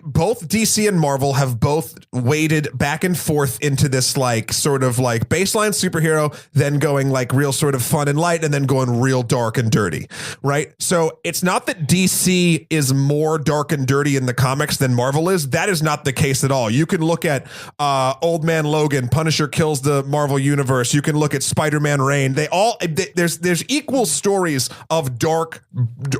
Both DC and Marvel have both waded back and forth into this like sort of like baseline superhero, then going like real sort of fun and light, and then going real dark and dirty, right? So it's not that DC is more dark and dirty in the comics than Marvel is. That is not the case at all. You can look at Old Man Logan, Punisher kills the Marvel universe. You can look at Spider-Man Reign. There's equal stories of dark,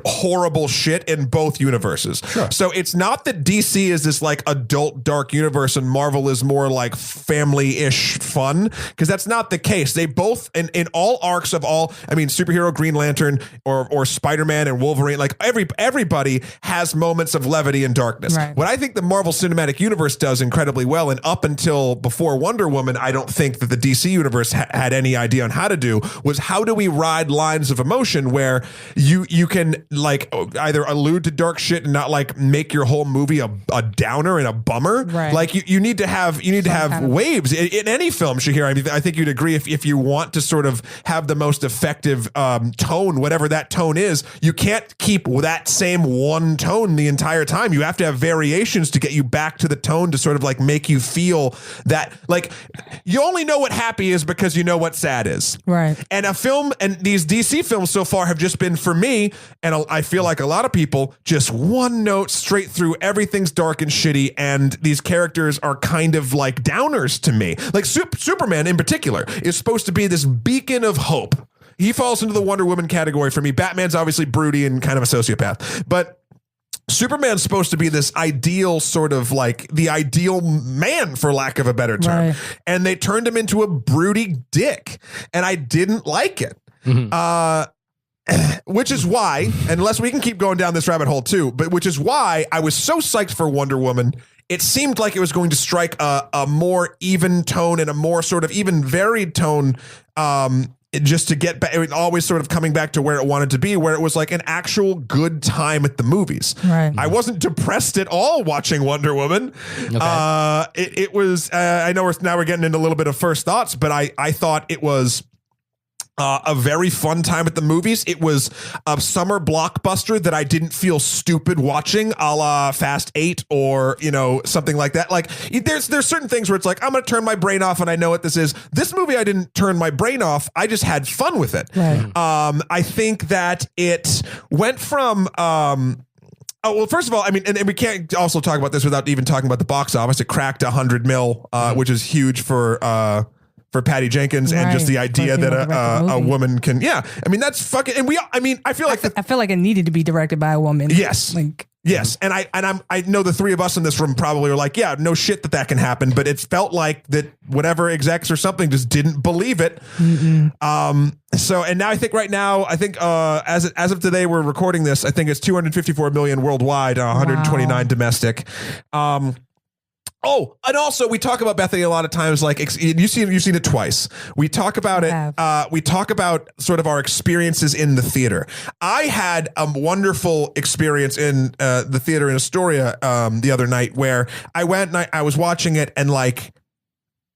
horrible shit in both universes.
Sure.
So it's not that DC is this like adult dark universe and Marvel is more like family-ish fun, because that's not the case. They both in all arcs of superhero, Green Lantern or Spider-Man and Wolverine, like everybody has moments of levity and darkness.
Right.
What I think the Marvel Cinematic Universe does incredibly well, and up until before Wonder Woman, I don't think that the DC universe had any idea on how to do, was how do we ride lines of emotion where you can like either allude to dark shit and not like make your whole movie a downer and a bummer.
Right.
Like you need to have waves in any film, Shahir. I mean, I think you'd agree if you want to sort of have the most effective tone, whatever that tone is, you can't keep that same one tone the entire time. You have to have variations to get you back to the tone to sort of like make you feel that like you only know what happy is because you know what sad is.
Right.
And a film, and these DC films so far have just been, for me, and I feel like a lot of people, just one note straight through. Everything's dark and shitty, and these characters are kind of like downers to me. Like Superman in particular is supposed to be this beacon of hope. He falls into the Wonder Woman category for me. Batman's obviously broody and kind of a sociopath, but Superman's supposed to be this ideal sort of like the ideal man, for lack of a better term.
Right.
And they turned him into a broody dick, and I didn't like it. Mm-hmm. Which is why, unless we can keep going down this rabbit hole too, but which is why I was so psyched for Wonder Woman. It seemed like it was going to strike a more even tone and a more sort of even varied tone, just to get back, always sort of coming back to where it wanted to be, where it was like an actual good time at the movies.
Right.
I wasn't depressed at all watching Wonder Woman. Okay. It was, I know we're getting into a little bit of first thoughts, but I thought it was A very fun time at the movies. It was a summer blockbuster that I didn't feel stupid watching, a la Fast 8 or, something like that. Like there's certain things where it's like, I'm going to turn my brain off and I know what this is. This movie, I didn't turn my brain off. I just had fun with it.
Right.
I think that it went from, oh, well, first of all, I mean, and we can't also talk about this without even talking about the box office. It cracked 100 mil, which is huge for Patty Jenkins, and just the idea that a woman can, I mean, that's fucking, and I feel like
I feel like it needed to be directed by a woman.
Yes. Yes. And I know the three of us in this room probably are like, yeah, no shit that can happen, but it felt like that whatever execs or something just didn't believe it. So, and now I think as of today, we're recording this, I think it's 254 million worldwide, 129 domestic. Oh, and also we talk about Bethany a lot of times. Like you've seen it twice. We talk about it. We talk about sort of our experiences in the theater. I had a wonderful experience in the theater in Astoria the other night where I went and I was watching it, and like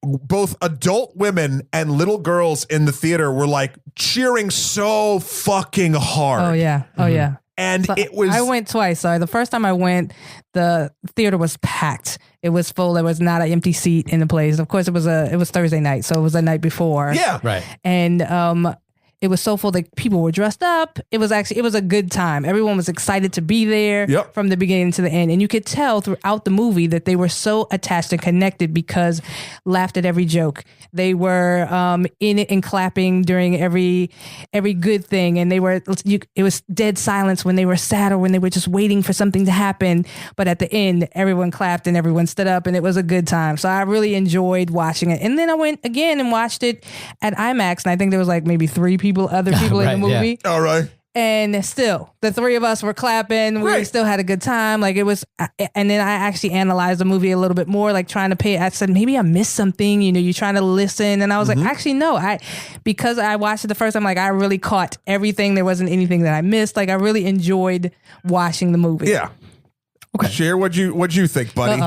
both adult women and little girls in the theater were like cheering so fucking hard.
Oh yeah. Oh yeah.
And
so
it was.
I went twice. Sorry, the first time I went, the theater was packed. It was full. There was not an empty seat in the place. Of course, it was Thursday night, so it was the night before.
Yeah,
right.
And it was so full that people were dressed up. It was a good time. Everyone was excited to be there from the beginning to the end. And you could tell throughout the movie that they were so attached and connected because laughed at every joke. They were in it and clapping during every good thing. And it was dead silence when they were sad or when they were just waiting for something to happen. But at the end, everyone clapped and everyone stood up, and it was a good time. So I really enjoyed watching it. And then I went again and watched it at IMAX. And I think there was like maybe other people in the movie.
Yeah. All right.
And still, the three of us were clapping. We still had a good time. Like it was, and then I actually analyzed the movie a little bit more, like trying to I said, maybe I missed something, you're trying to listen. And I was like, actually, no, because I watched it the first time, like I really caught everything. There wasn't anything that I missed. Like I really enjoyed watching the movie.
Yeah. Okay. Cher, what'd you think, buddy?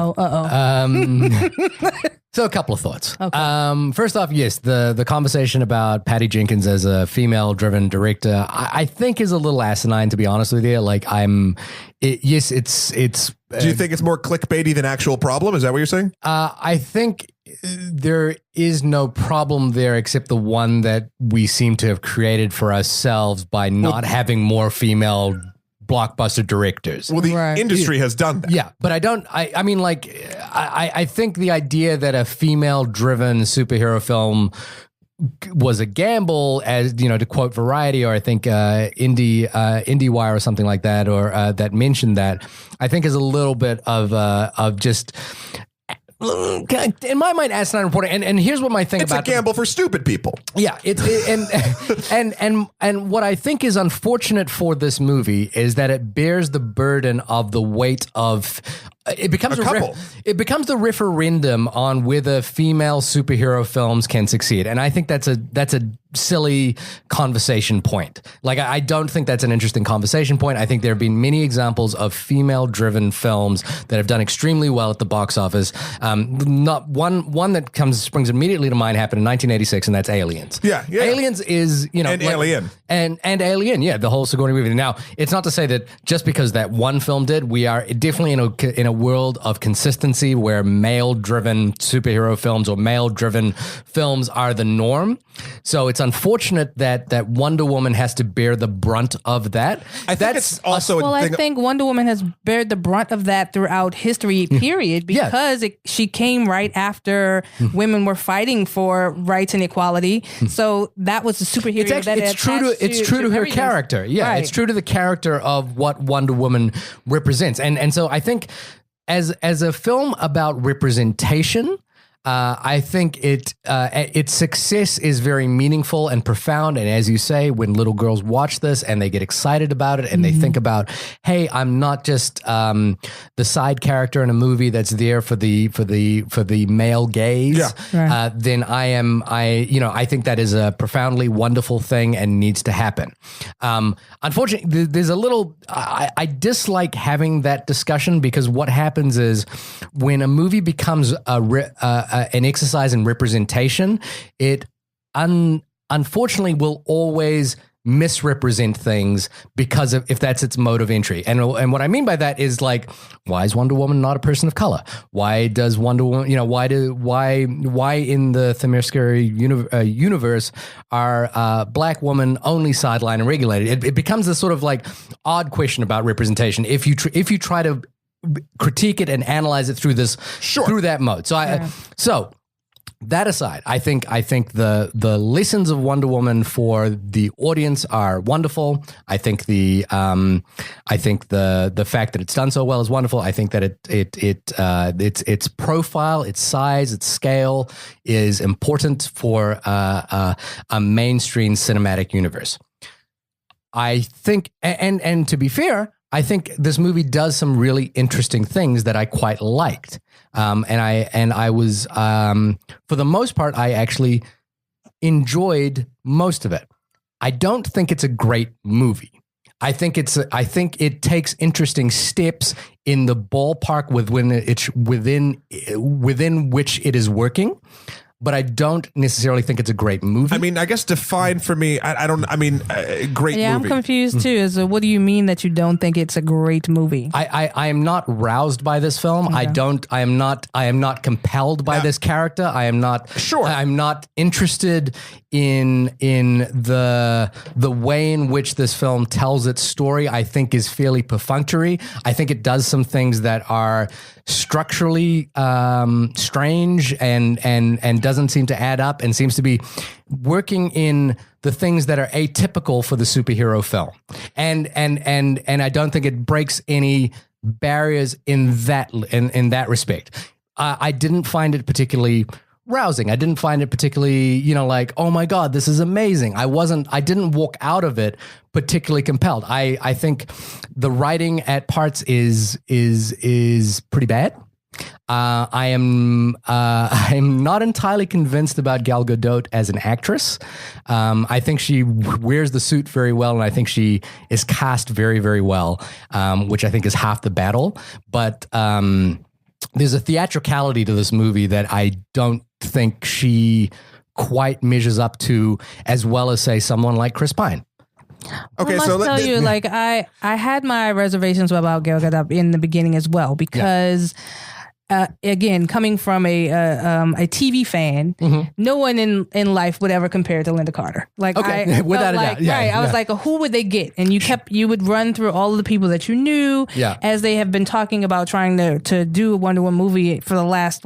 So a couple of thoughts.
Okay.
First off, yes, the conversation about Patty Jenkins as a female-driven director, I think is a little asinine, to be honest with you. Like it's.
Do you think it's more clickbaity than actual problem? Is that what you're saying?
I think there is no problem there except the one that we seem to have created for ourselves by not having more female blockbuster directors.
Well, the industry has done that.
Yeah, but I mean, like, I think the idea that a female-driven superhero film was a gamble, as to quote Variety, or I think IndieWire or something like that, or that mentioned that, I think is a little bit of just, in my mind, asinine reporting. And here's what my thing
it's
about
a gamble for stupid people.
Yeah, and what I think is unfortunate for this movie is that it bears the burden of the weight of. It becomes it becomes the referendum on whether female superhero films can succeed, and I think that's a silly conversation point. Like, I don't think that's an interesting conversation point. I think there have been many examples of female-driven films that have done extremely well at the box office. Not one that springs immediately to mind happened in 1986, and that's Aliens.
Yeah.
Aliens is
and Alien
and Alien. Yeah, the whole Sigourney Weaver. Now, it's not to say that just because that one film did, we are definitely in a world of consistency where male-driven superhero films or male-driven films are the norm. So it's unfortunate that Wonder Woman has to bear the brunt of that.
I think it's also
I think Wonder Woman has bared the brunt of that throughout history, period, because she came right after women were fighting for rights and equality. So that was the superhero
it's true to her character. Yeah, right. It's true to the character of what Wonder Woman represents. And so I think as a film about representation, I think its success is very meaningful and profound. And as you say, when little girls watch this and they get excited about it and they think about, hey, I'm not just the side character in a movie that's there for the male gaze. Yeah. Then I think that is a profoundly wonderful thing and needs to happen. Unfortunately, there's a little. I dislike having that discussion because what happens is when a movie becomes an exercise in representation, it unfortunately will always misrepresent things because of if that's its mode of entry. And what I mean by that is like, why is Wonder Woman not a person of color? Why does Wonder Woman, why in the Themyscira universe are black women only sidelined and regulated? It becomes this sort of like odd question about representation if you try to critique it and analyze it through that mode. So that aside, I think the lessons of Wonder Woman for the audience are wonderful. I think the fact that it's done so well is wonderful. I think that its profile, its size, its scale is important for a mainstream cinematic universe. I think, and to be fair, I think this movie does some really interesting things that I quite liked. And I was, for the most part, I actually enjoyed most of it. I don't think it's a great movie. I think it takes interesting steps in the ballpark within which it is working. But I don't necessarily think it's a great movie.
I mean, I guess define for me. Great movie.
Yeah, I'm confused too. So, what do you mean that you don't think it's a great movie?
I am not roused by this film. Okay. I am not compelled by this character. I am not.
Sure.
I'm not interested in the way in which this film tells its story. I think is fairly perfunctory. I think it does some things that are structurally strange and doesn't seem to add up and seems to be working in the things that are atypical for the superhero film. And I don't think it breaks any barriers in that respect. I didn't find it particularly rousing. I didn't find it particularly, like, oh my God, this is amazing. I didn't walk out of it particularly compelled. I think the writing at parts is pretty bad. I'm not entirely convinced about Gal Gadot as an actress. I think she wears the suit very well, and I think she is cast very, very well, which I think is half the battle. But there's a theatricality to this movie that I don't think she quite measures up to as well as, say, someone like Chris Pine.
Okay,
I must tell you, like I had my reservations about Gal Gadot in the beginning as well because. Yeah. Again, coming from a TV fan, no one in life would ever compare to Linda Carter. Like,
okay. Without a doubt, yeah,
right? I was like, who would they get? And you would run through all of the people that you knew, as they have been talking about trying to do a Wonder Woman movie for the last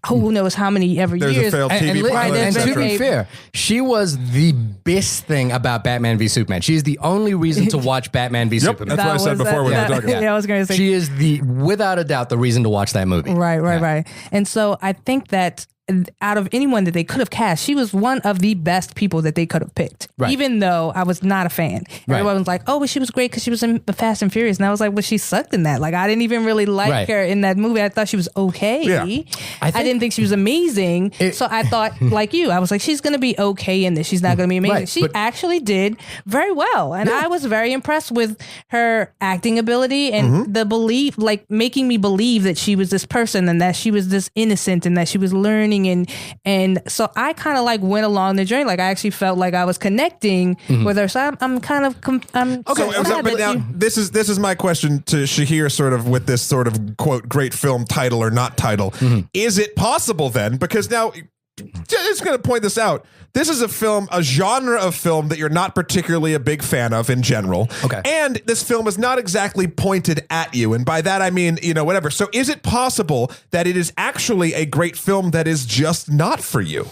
who knows how many years.
There's a failed TV pilot,
and to be fair, she was the best thing about Batman v Superman. She is the only reason to watch Batman v Superman.
That's what I said before when we were talking about.
Yeah, I was going to say
she is without a doubt the reason to watch that movie.
Right. And so I think that out of anyone that they could have cast, she was one of the best people that they could have picked. Right. Even though I was not a fan. Right. Everyone was like, oh, but she was great because she was in the Fast and Furious. And I was like, well, she sucked in that. Like, I didn't even really like her in that movie. I thought she was okay. Yeah. I didn't think she was amazing. So I thought, like you, I was like, she's going to be okay in this. She's not going to be amazing. Right. She actually did very well. And I was very impressed with her acting ability and the belief, like making me believe that she was this person and that she was this innocent and that she was learning. And so I kind of like went along the journey. Like I actually felt like I was connecting with her. So I'm kind of
okay. But now this is my question to Shahir, sort of with this sort of quote great film title or not title. Is it possible then? Because now, just going to point this out. This is a genre of film that you're not particularly a big fan of in general. Okay. And this film is not exactly pointed at you. And by that, I mean, whatever. So is it possible that it is actually a great film that is just not for you?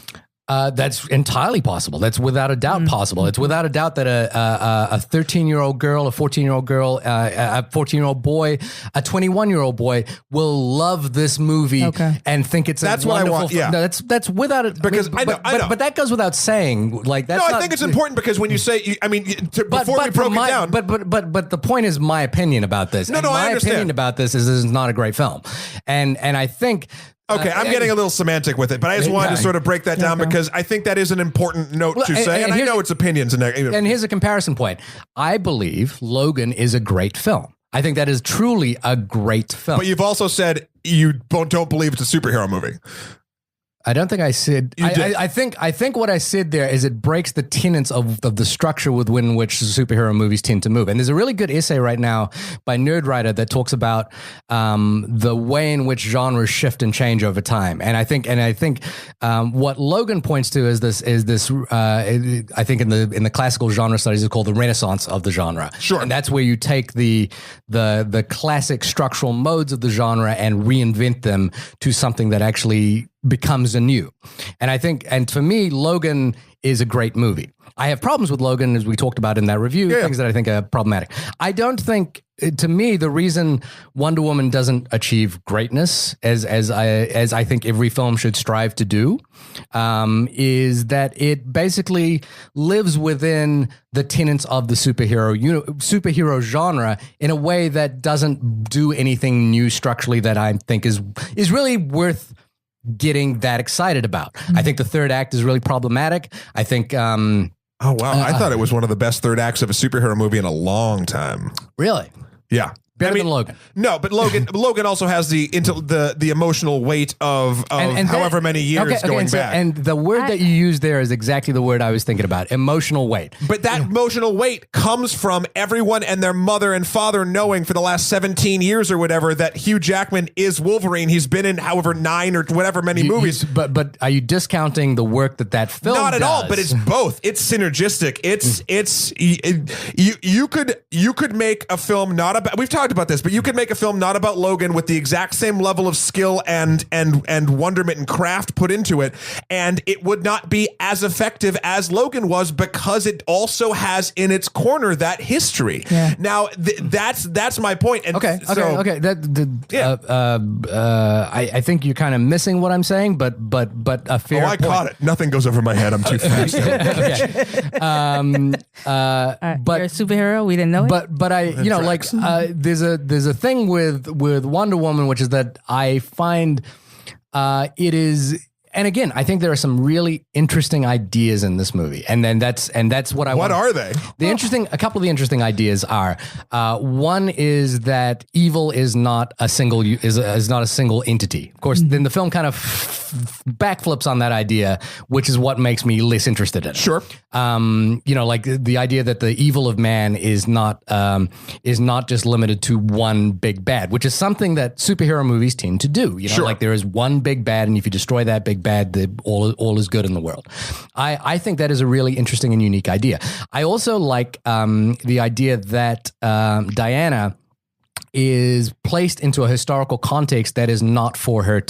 That's entirely possible. That's without a doubt possible. It's without a doubt that a 13-year-old girl, a 14-year-old girl, a 14-year-old boy, a 21-year-old boy will love this movie and think it's
that's
a
what
wonderful
I want. Yeah,
no, that's without it.
Because I know.
But that goes without saying. Like that's.
No, I think it's important because when you say, before we broke it down.
But the point is my opinion about this.
No,
my
I understand.
opinion about this is not a great film, and I think.
Okay, I'm getting a little semantic with it, but I just wanted to sort of break that down because I think that is an important note to say, and I know it's opinions.
And here's a comparison point. I believe Logan is a great film. I think that is truly a great film.
But you've also said you don't believe it's a superhero movie.
I don't think I said.
You did.
I think what I said there is it breaks the tenets of the structure within which superhero movies tend to move. And there's a really good essay right now by Nerdwriter that talks about the way in which genres shift and change over time. And I think what Logan points to is this. I think in the classical genre studies, it's called the Renaissance of the genre.
Sure.
And that's where you take the classic structural modes of the genre and reinvent them to something that actually becomes anew. And for me, Logan is a great movie. I have problems with Logan, as we talked about in that review, things that I think are problematic. I don't think, to me, the reason Wonder Woman doesn't achieve greatness, as I think every film should strive to do, is that it basically lives within the tenets of the superhero genre in a way that doesn't do anything new structurally that I think is really worth getting that excited about. I think the third act is really problematic. I think
Oh wow! I thought it was one of the best third acts of a superhero movie in a long time.
really
Yeah.
better than Logan.
No, but Logan also has the emotional weight of however many years going back.
And the word that you use there is exactly the word I was thinking about: emotional weight.
But that emotional weight comes from everyone and their mother and father knowing for the last 17 years or whatever that Hugh Jackman is Wolverine. He's been in however 9 or whatever many movies.
But are you discounting the work that film
Not at
does?
all, but it's both. It's synergistic. You could make a film not about, we've talked about this, but you could make a film not about Logan with the exact same level of skill and wonderment and craft put into it, and it would not be as effective as Logan was because it also has in its corner that history.
Yeah.
Now that's my point. And
Okay. I think you're kind of missing what I'm saying, but a fair.
I caught it. Nothing goes over my head. I'm too fast.
Okay.
But you're a superhero. We didn't know it.
But there's a thing with Wonder Woman, which is that I find it is. And again, I think there are some really interesting ideas in this movie, and that's what I.
What
want.
are they?
A couple of the interesting ideas are one is that evil is not a single entity. Of course, then the film kind of backflips on that idea, which is what makes me less interested in it.
Sure.
Like the idea that the evil of man is not just limited to one big bad, which is something that superhero movies tend to do.
Sure.
Like there is one big bad, and if you destroy that big bad, all is good in the world. I think that is a really interesting and unique idea. I also like the idea that Diana is placed into a historical context that is not for her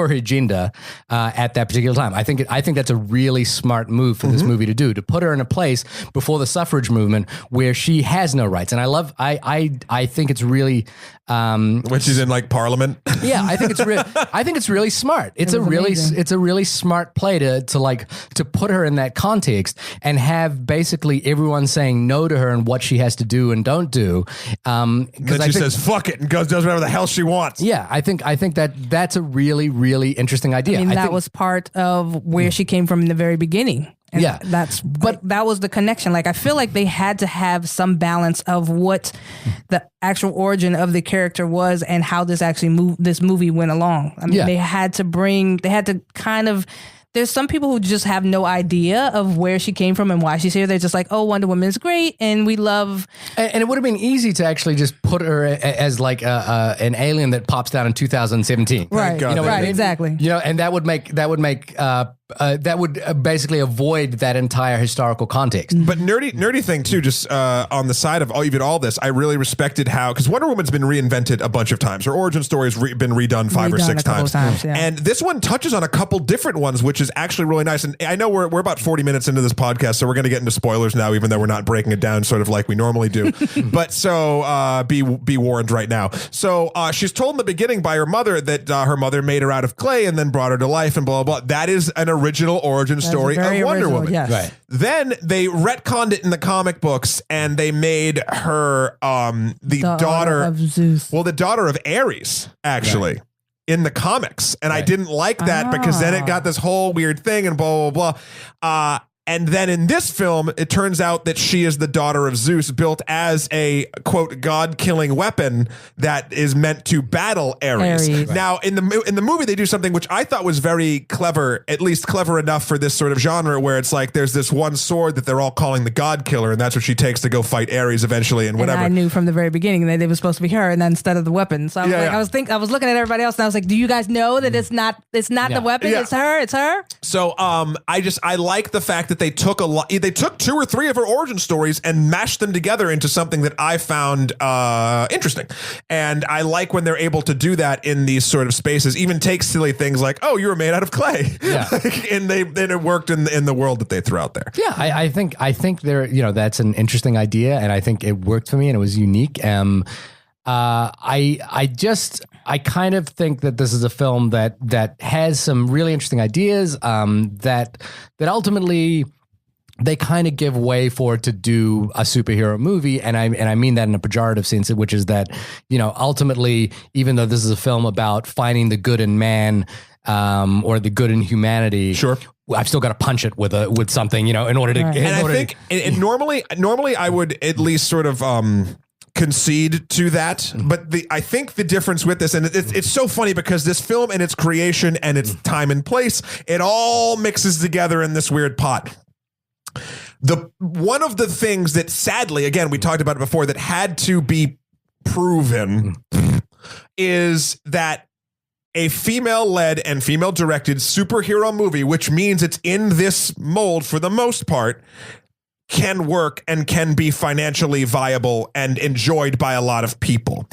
agenda at that particular time. I think that's a really smart move for this movie to do, to put her in a place before the suffrage movement where she has no rights. And I think it's really
When she's in like Parliament.
Yeah, I think it's really smart. It's a really smart play to put her in that context and have basically everyone saying no to her and what she has to do and don't do.
Then she says fuck it and does whatever the hell she wants.
Yeah, I think that's a really, really interesting idea.
I mean, that was part of where she came from in the very beginning. And
yeah,
that was the connection. Like, I feel like they had to have some balance of what the actual origin of the character was and how this movie went along. I mean, they had to kind of. There's some people who just have no idea of where she came from and why she's here. They're just like, oh, Wonder Woman's great, and we love.
And it would have been ezy to actually just put her as like an alien that pops down in 2017,
right? Right, exactly.
And that would basically avoid that entire historical context.
But nerdy thing too, just on the side of even all this, I really respected how, because Wonder Woman's been reinvented a bunch of times. Her origin story has been redone 5 or 6 times. And this one touches on a couple different ones, which is actually really nice. And I know we're about 40 minutes into this podcast, so we're going to get into spoilers now, even though we're not breaking it down sort of like we normally do. But so be warned right now. So she's told in the beginning by her mother that her mother made her out of clay and then brought her to life and blah, blah, blah. That is an original origin story of Wonder Woman.
Yes.
Right.
Then they retconned it in the comic books and they made her the daughter
of Zeus.
Well, the daughter of Ares, actually. In the comics. And I didn't like that because then it got this whole weird thing and blah, blah, blah. And then in this film, it turns out that she is the daughter of Zeus, built as a, quote, god-killing weapon that is meant to battle Ares.
Ares.
Now, in the movie, they do something which I thought was very clever, at least clever enough for this sort of genre, where it's like there's this one sword that they're all calling the god killer, and that's what she takes to go fight Ares eventually and whatever.
And I knew from the very beginning that it was supposed to be her, and then instead of the weapon. So I was
Yeah,
I was looking at everybody else, and I was like, do you guys know that it's not the weapon?
Yeah.
It's her.
So I like the fact that they took they took 2 or 3 of her origin stories and mashed them together into something that I found interesting. And I like when they're able to do that in these sort of spaces, even take silly things like, oh, you were made out of clay.
Yeah.
And it worked in the world that they threw out there.
Yeah, I think there, that's an interesting idea, and I think it worked for me, and it was unique. I kind of think that this is a film that has some really interesting ideas, that ultimately they kind of give way for it to do a superhero movie, and I mean that in a pejorative sense, which is that, ultimately, even though this is a film about finding the good in man, or the good in humanity,
Sure,
I've still got to punch it with something, in order to.
Right.
in
And
order
I think and normally I would at least sort of concede to that, but I think the difference with this, and it's so funny because this film and its creation and its time and place, it all mixes together in this weird pot. One of the things that sadly, again, we talked about it before, that had to be proven is that a female-led and female-directed superhero movie, which means it's in this mold for the most part, can work and can be financially viable and enjoyed by a lot of people.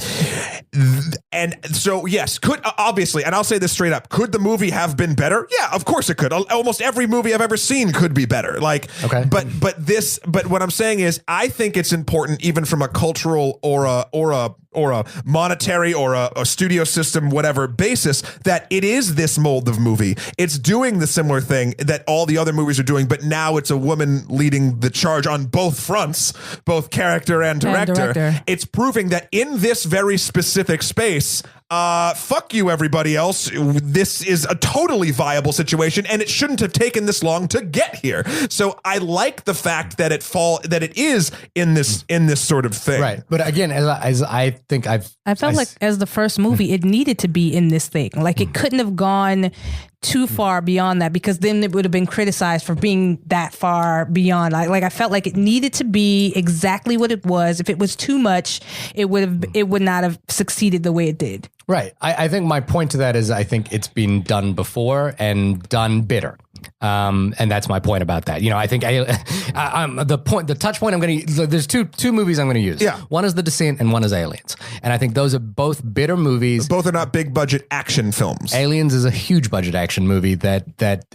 And so, yes, obviously, and I'll say this straight up, could the movie have been better? Yeah, of course it could. Almost every movie I've ever seen could be better.
Okay.
But what I'm saying is, I think it's important, even from a cultural or a monetary or a studio system, whatever basis, that it is this mold of movie. It's doing the similar thing that all the other movies are doing, but now it's a woman leading the charge on both fronts, both character and director. It's proving that in this very specific space, fuck you, everybody else. This is a totally viable situation, and it shouldn't have taken this long to get here. So I like the fact that it is in this sort of thing.
Right. But again, as I think I
felt like as the first movie, it needed to be in this thing. Like it couldn't have gone too far beyond that, because then it would have been criticized for being that far beyond. Like I felt like it needed to be exactly what it was. If it was too much, it would not have succeeded the way it did.
Right. I think my point to that is I think it's been done before and done better. And that's my point about that. I think the touch point I'm going to, there's two movies I'm going to use.
Yeah.
One is The Descent and one is Aliens. And I think those are both bitter movies.
Both are not big budget action films.
Aliens is a huge budget action movie that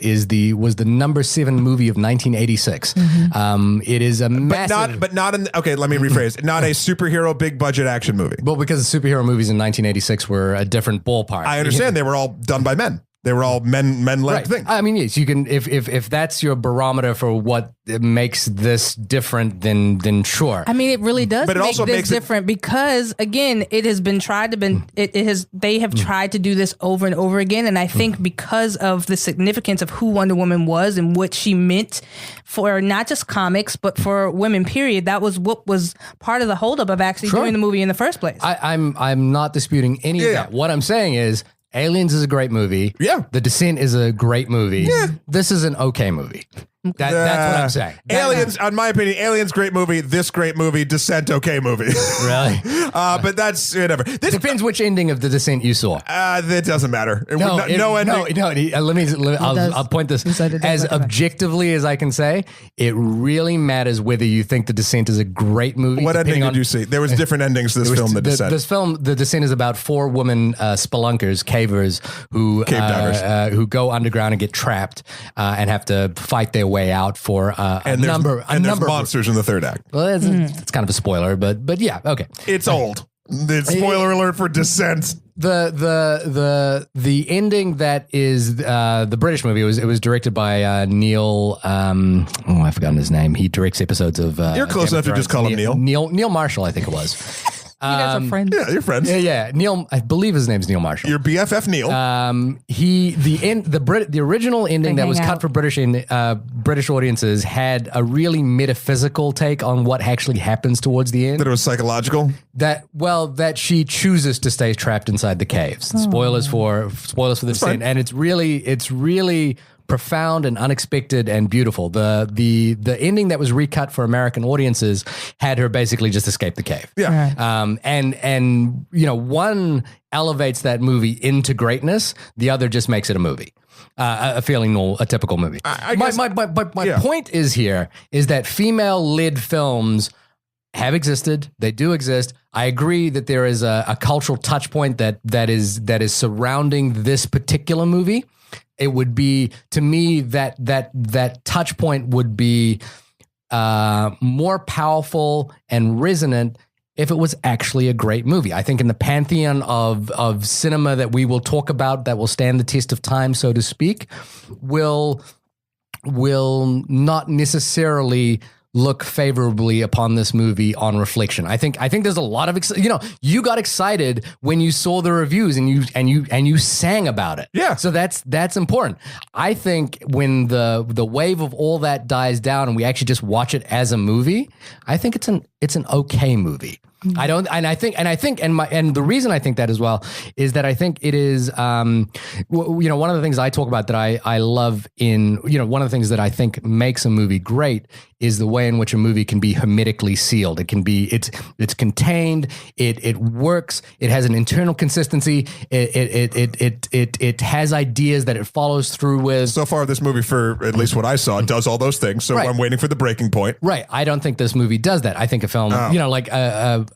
was the number 7 movie of 1986. It is a massive,
but not okay, let me rephrase. Not a superhero big budget action movie.
well, because the superhero movies in 1986 were a different ballpark.
I understand they were all done by men. They were all men-led things.
I mean, yes, you can, if that's your barometer for what makes this different, then sure.
I mean, it really does
But it
make
also
this
makes it-
different because, again, it has been tried to they have tried to do this over and over again. And I think because of the significance of who Wonder Woman was and what she meant for not just comics, but for women, period, that was what was part of the holdup of actually doing the movie in the first place.
I'm not disputing any of that. What I'm saying is, Aliens is a great movie.
Yeah.
The Descent is a great movie. Yeah. This is an okay movie. That's what I'm saying.
Aliens, in my opinion, Aliens great movie. This great movie. Descent okay movie.
Really?
But that's whatever. This
Depends which ending of The Descent you saw.
that doesn't matter. No ending.
I'll point this as objectively as I can say. It really matters whether you think The Descent is a great movie.
What ending did you see? There was different endings to this film. The Descent.
This film, The Descent, is about 4 women spelunkers, cavers,
Cave divers.
who go underground and get trapped and have to fight their way out for a number.
There's monsters in the third act.
Well, it's kind of a spoiler, but yeah, okay.
It's old. Spoiler alert for Descent.
The ending that is the British movie, it was directed by Neil. I've forgotten his name. He directs episodes of.
You're close enough to just call him Neil.
Neil Marshall, I think it was.
You guys are friends.
Yeah, you're friends.
Yeah. Neil, I believe his name's Neil Marshall.
Your BFF Neil.
The original ending
They
that was
hang
cut
out.
for British audiences had a really metaphysical take on what actually happens towards the end.
that it was psychological.
That she chooses to stay trapped inside the caves. Spoilers for this
fine.
scene, and it's really profound and unexpected and beautiful. The ending that was recut for American audiences had her basically just escape the cave.
Yeah.
And one elevates that movie into greatness. The other just makes it a movie. A fairly normal, a typical movie.
I guess-
my point is that female-led films have existed. They do exist. I agree that there is a cultural touch point that is surrounding this particular movie. It would be, to me, that touch point would be more powerful and resonant if it was actually a great movie. I think in the pantheon of cinema that we will talk about, that will stand the test of time, so to speak, will not necessarily look favorably upon this movie on reflection. I think there's a lot of you got excited when you saw the reviews and you sang about it.
Yeah.
So that's important. I think when the wave of all that dies down and we actually just watch it as a movie, I think it's an okay movie. I don't, and the reason I think that as well is that I think it is, one of the things I talk about that I love one of the things that I think makes a movie great is the way in which a movie can be hermetically sealed. It can be, it's contained. It works. It has an internal consistency. It has ideas that it follows through with.
So far, this movie, for at least what I saw, does all those things. So
Right.
I'm waiting for the breaking point.
Right. I don't think this movie does that. I think a film, the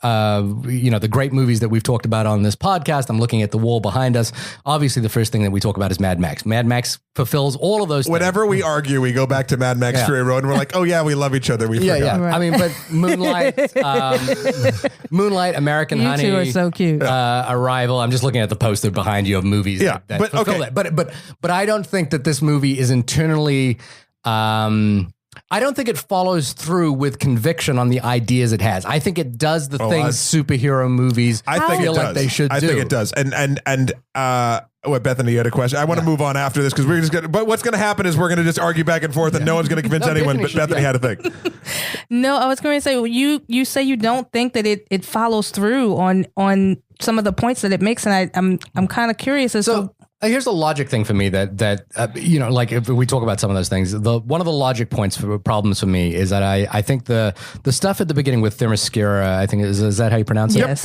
great movies that we've talked about on this podcast, I'm looking at the wall behind us. Obviously, the first thing that we talk about is Mad Max. Mad Max fulfills all of those things.
Whenever we argue, we go back to Mad Max
Yeah.
Fury Road and we're like, oh yeah, we love each other. We
Yeah,
forgot.
yeah.
Right.
I mean, but Moonlight, American
You
Honey.
two are so cute.
Arrival. I'm just looking at the poster behind you of movies
Yeah,
that
but
fulfill
okay.
that. But I don't think that this movie is internally. I don't think it follows through with conviction on the ideas it has. I think it does the things superhero movies
I think
feel
it does.
like they should do.
I think it does. And Bethany, you had a question. I want to move on after this because we're just gonna. But what's going to happen is we're going to just argue back and forth, and no one's going to convince
No,
anyone.
Bethany
But
should,
Bethany
yeah.
had a thing.
No, I was going to say you say you don't think that it follows through on some of the points that it makes, and I'm kind of curious as to.
So here's the logic thing for me that like if we talk about some of those things, one of the logic points for problems for me is that I think the stuff at the beginning with Themyscira, I think is that how you pronounce it?
Yes.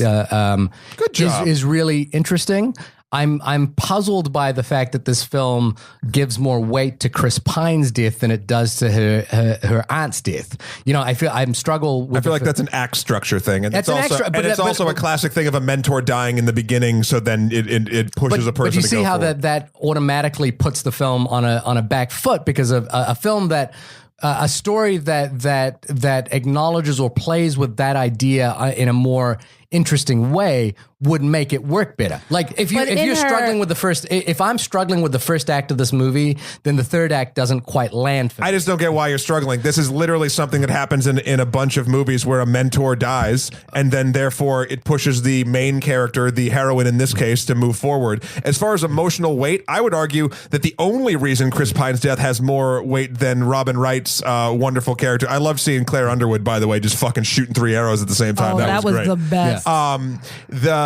Good job.
Is really interesting. I'm puzzled by the fact that this film gives more weight to Chris Pine's death than it does to her aunt's death. I feel
I feel like that's an act structure thing, and
That's
it's
an
also
extra- but
it's
that- but-
also a classic thing of a mentor dying in the beginning, so then it pushes a person.
But you
to
see
go
how
forward.
that automatically puts the film on a back foot because of a film that. A story that acknowledges or plays with that idea in a more interesting way would make it work better. Like if you're struggling with if I'm struggling with the first act of this movie, then the third act doesn't quite land for me.
I just don't get why you're struggling. This is literally something that happens in a bunch of movies where a mentor dies, and then therefore it pushes the main character, the heroine in this case, to move forward. As far as emotional weight, I would argue that the only reason Chris Pine's death has more weight than Robin Wright's wonderful character. I love seeing Claire Underwood, by the way, just fucking shooting 3 arrows at the same time.
Oh, that was
great.
the best.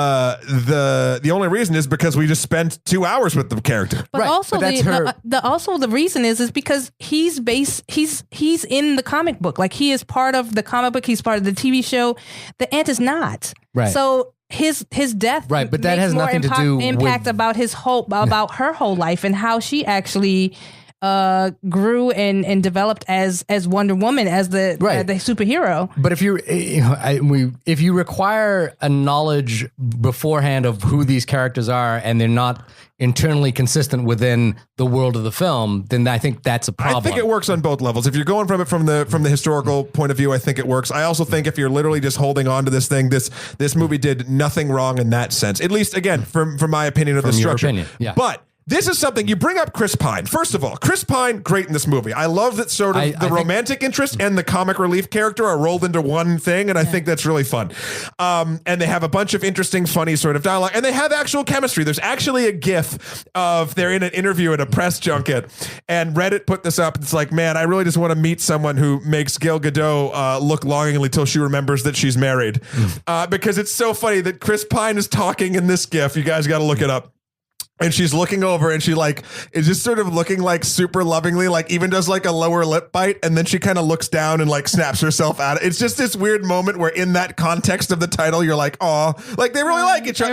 The only reason is because we just spent 2 hours with the character.
But
Right,
also
but that's her-
the reason is because he's in the comic book. Like he is part of the comic book. He's part of the TV show. The aunt is not.
Right.
So his death.
Right, but that
makes
has
more
nothing to do with-
impact about her whole life and how she actually grew and developed as Wonder Woman, as the superhero.
But if you require a knowledge beforehand of who these characters are and they're not internally consistent within the world of the film, then I think that's a problem.
I think it works on both levels. If you're going from it from the historical point of view, I think it works. I also think if you're literally just holding on to this thing, this movie did nothing wrong in that sense. At least, again, from my opinion of the
From your
structure.
opinion, yeah.
But This is something you bring up. Chris Pine. First of all, Chris Pine, great in this movie. I love that sort of the romantic interest and the comic relief character are rolled into one thing, and I think that's really fun. And they have a bunch of interesting, funny sort of dialogue, and they have actual chemistry. There's actually a GIF of they're in an interview at a press junket, and Reddit put this up. It's like, man, I really just want to meet someone who makes Gal Gadot look longingly till she remembers that she's married, because it's so funny that Chris Pine is talking in this GIF. You guys got to look it up. And she's looking over and she like is just sort of looking like super lovingly, like even does like a lower lip bite. And then she kind of looks down and like snaps herself out. It's just this weird moment where in that context of the title, you're like, oh, like they really like each other.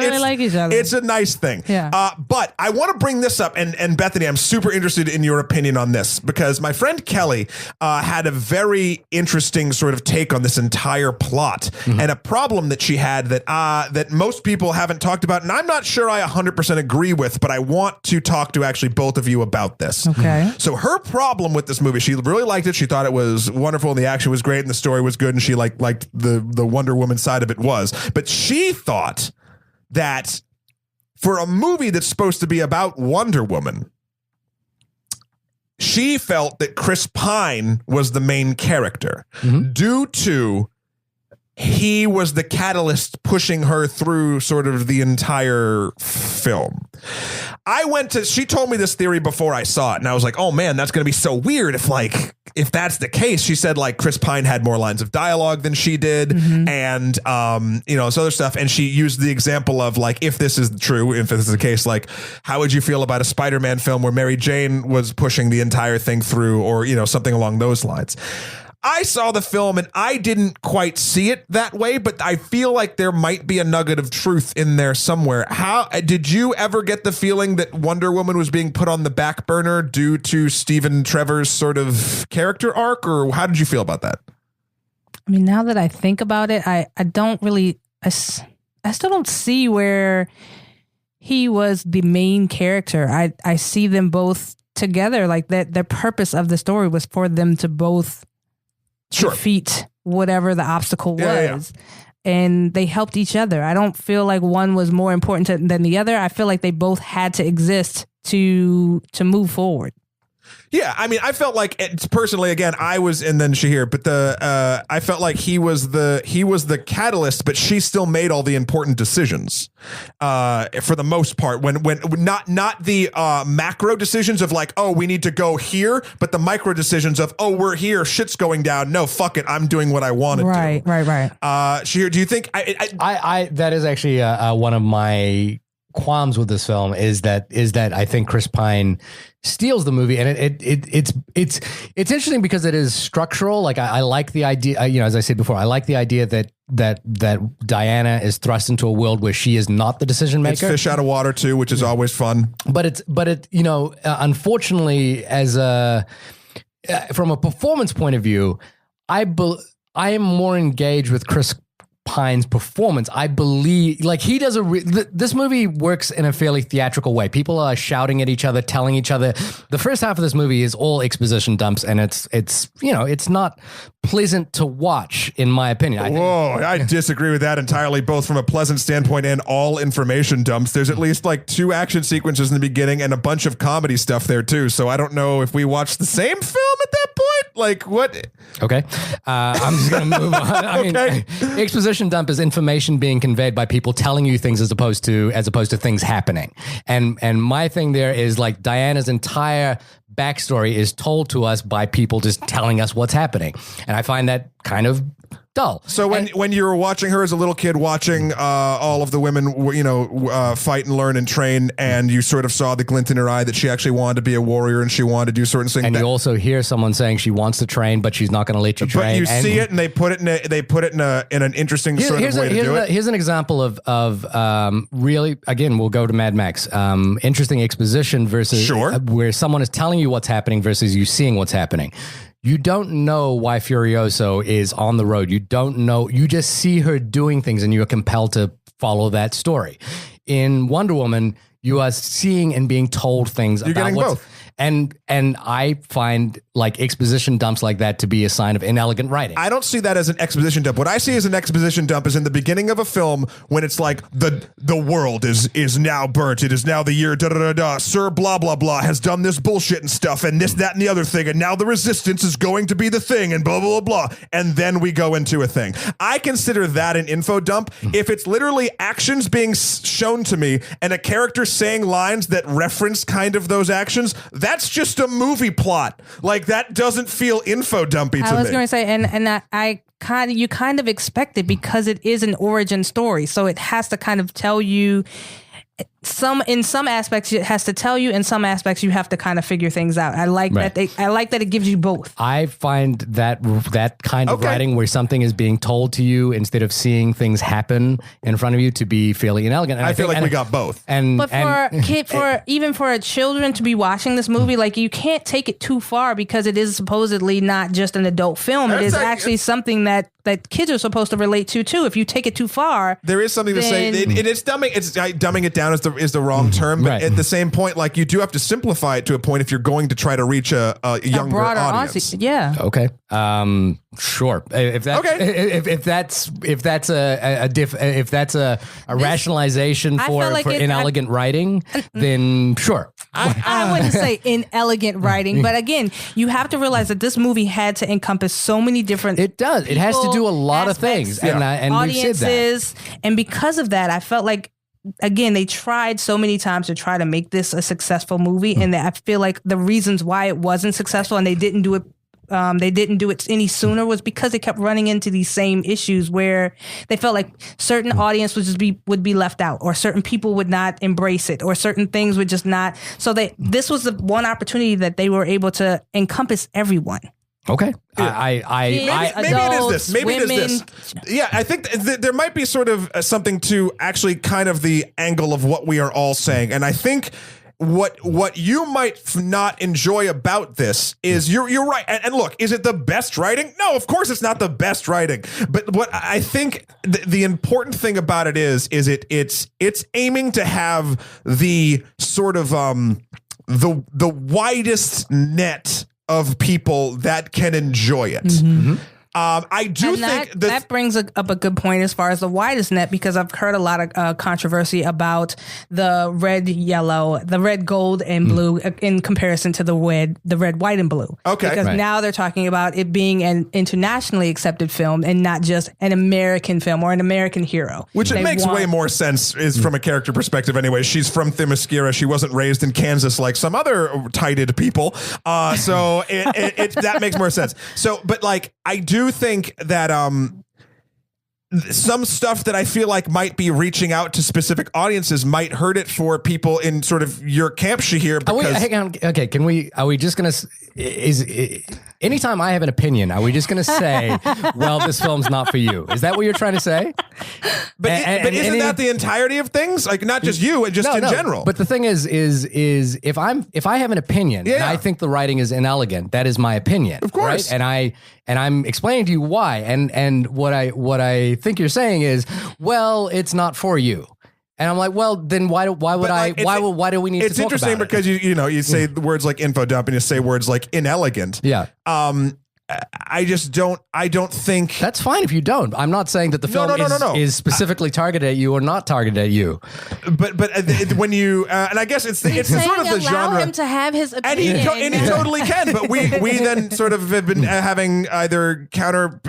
It's a nice thing.
Yeah.
But I want to bring this up. And Bethany, I'm super interested in your opinion on this because my friend Kelly had a very interesting sort of take on this entire plot and a problem that she had that most people haven't talked about. And I'm not sure I 100% agree with, but I want to talk to actually both of you about this.
Okay.
So her problem with this movie, she really liked it. She thought it was wonderful and the action was great and the story was good and she liked the Wonder Woman side of it was. But she thought that for a movie that's supposed to be about Wonder Woman, she felt that Chris Pine was the main character due to he was the catalyst pushing her through sort of the entire film. She told me this theory before I saw it, and I was like, oh man, that's going to be so weird if that's the case. She said like Chris Pine had more lines of dialogue than she did, and this other stuff. And she used the example of like, if this is true, if this is the case, like, how would you feel about a Spider-Man film where Mary Jane was pushing the entire thing through, or something along those lines? I saw the film and I didn't quite see it that way, but I feel like there might be a nugget of truth in there somewhere. How did you ever get the feeling that Wonder Woman was being put on the back burner due to Stephen Trevor's sort of character arc, or how did you feel about that?
I mean, now that I think about it, I don't really, I still don't see where he was the main character. I see them both together, like that. The purpose of the story was for them to both defeat whatever the obstacle was. And they helped each other. I don't feel like one was more important than the other. I feel like they both had to exist to move forward.
Yeah, I mean, I felt like personally, again, I was, and then Shahir, but I felt like he was the catalyst, but she still made all the important decisions for the most part. When not the macro decisions of like, oh, we need to go here, but the micro decisions of, oh, we're here, shit's going down. No, fuck it, I'm doing what I want to do.
Right.
Shahir, do you think
I that is actually one of my qualms with this film is that I think Chris Pine steals the movie, and it's interesting because it is structural. Like I like the idea, as I said before, I like the idea that Diana is thrust into a world where she is not the decision maker.
It's fish out of water too, which is always fun.
But unfortunately, from a performance point of view, I am more engaged with Chris Pine's performance. I believe like he does this movie works in a fairly theatrical way. People are shouting at each other, telling each other. The first half of this movie is all exposition dumps, and it's not pleasant to watch, in my opinion.
I disagree with that entirely, both from a pleasant standpoint and all information dumps. There's at least like 2 action sequences in the beginning and a bunch of comedy stuff there too. So I don't know if we watched the same film at that point. Like what? Okay.
I'm just going to move on. I mean, exposition dump is information being conveyed by people telling you things as opposed to things happening. And my thing there is like Diana's entire backstory is told to us by people just telling us what's happening. And I find that kind of dull.
So when you were watching her as a little kid, watching all of the women, fight and learn and train, and you sort of saw the glint in her eye that she actually wanted to be a warrior and she wanted to do certain things.
And you also hear someone saying she wants to train, but she's not going to let you train.
But you see it, and they put it in an interesting sort of way to do it.
Here's an example of really, again, we'll go to Mad Max. Interesting exposition versus where someone is telling you what's happening versus you seeing what's happening. You don't know why Furioso is on the road. You don't know. You just see her doing things and you're compelled to follow that story. In Wonder Woman, you are seeing and being told things
about
what's...
both.
And I find like exposition dumps like that to be a sign of inelegant writing.
I don't see that as an exposition dump. What I see as an exposition dump is in the beginning of a film when it's like the world is now burnt. It is now the year da da da da. Sir blah blah blah has done this bullshit and stuff and this that and the other thing and now the resistance is going to be the thing and blah blah blah. And then we go into a thing. I consider that an info dump if it's literally actions being shown to me and a character saying lines that reference kind of those actions. That's just a movie plot. Like that doesn't feel info dumpy to me.
I was going to say, and I kind of expect it because it is an origin story, so it has to kind of tell you. In some aspects it has to tell you, in some aspects you have to kind of figure things out. I like that it gives you both.
I find that kind of writing where something is being told to you instead of seeing things happen in front of you to be fairly inelegant. And
I feel like we got both.
But even for children to be watching this movie, like you can't take it too far because it is supposedly not just an adult film. It is actually something that kids are supposed to relate to too. If you take it too far,
there is something to say. It's dumbing it down is the wrong term, but at the same point, like you do have to simplify it to a point if you're going to try to reach a younger
broader
audience.
Yeah.
Okay. Sure. If that's a rationalization for inelegant writing, then sure.
I wouldn't say inelegant writing, but again, you have to realize that this movie had to encompass so many different.
It does. It has to do a lot of things, and
audiences,
we've said that.
And because of that, I felt like. Again, they tried so many times to try to make this a successful movie, and I feel like the reasons why it wasn't successful and they didn't do it any sooner was because they kept running into these same issues where they felt like certain audience would be left out, or certain people would not embrace it, or certain things would just not. So this was the one opportunity that they were able to encompass everyone.
Okay.
Maybe it is this. Maybe it is this. Yeah, I think there might be sort of something to actually kind of the angle of what we are all saying. And I think what you might not enjoy about this is you're right. And look, is it the best writing? No, of course it's not the best writing. But what I think the important thing about it is it's aiming to have the sort of the widest net of people that can enjoy it. Mm-hmm. I do think
that brings up a good point as far as the widest net, because I've heard a lot of controversy about the red, gold, and blue in comparison to the red, white, and blue.
Okay.
Because now they're talking about it being an internationally accepted film and not just an American film or an American hero.
Which it makes way more sense is from a character perspective anyway. She's from Themyscira. She wasn't raised in Kansas like some other tighted people. So that makes more sense. So, but like, I do think that some stuff that I feel like might be reaching out to specific audiences might hurt it for people in sort of your camp, Shahir.
Hang on. Okay, are we just going to... Anytime I have an opinion, are we just going to say, well, this film's not for you? Is that what you're trying to say?
But isn't that the entirety of things? Like not just you, and just in general.
But the thing is if I have an opinion and I think the writing is inelegant, that is my opinion. Of course. Right? And I'm explaining to you why. And what I think you're saying is, well, it's not for you. And I'm like, well, then why do we need to talk about it?
It's interesting because you say words like info dump and you say words like inelegant.
Yeah.
I don't think
that's fine if you don't. I'm not saying that the film is specifically targeted at you or not targeted at you.
But when you and I guess it's sort of the genre.
Allow him to have his opinion,
and he totally can. But we then sort of have been having either counter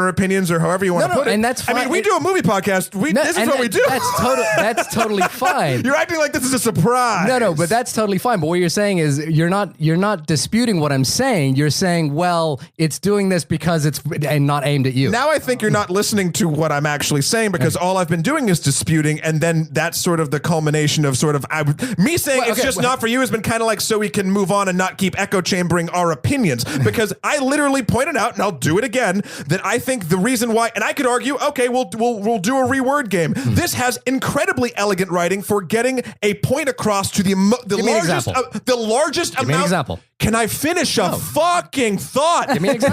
opinions or however you want to put it.
And that's fine.
I mean, we do a movie podcast. This is what we do.
That's totally fine.
You're acting like this is a surprise.
No, but that's totally fine. But what you're saying is you're not disputing what I'm saying. You're saying, well, it's doing this because it's and not aimed at you.
Now I think you're not listening to what I'm actually saying, because all I've been doing is disputing, and then that's sort of the culmination of sort of me saying not for you has been kind of like so we can move on and not keep echo chambering our opinions, because I literally pointed out, and I'll do it again, that I think the reason why, and I could argue, okay, we'll do a reword game. This has incredibly elegant writing for getting a point across to the largest
Give
amount.
Me an example.
Can I finish a fucking thought?
Give me an example.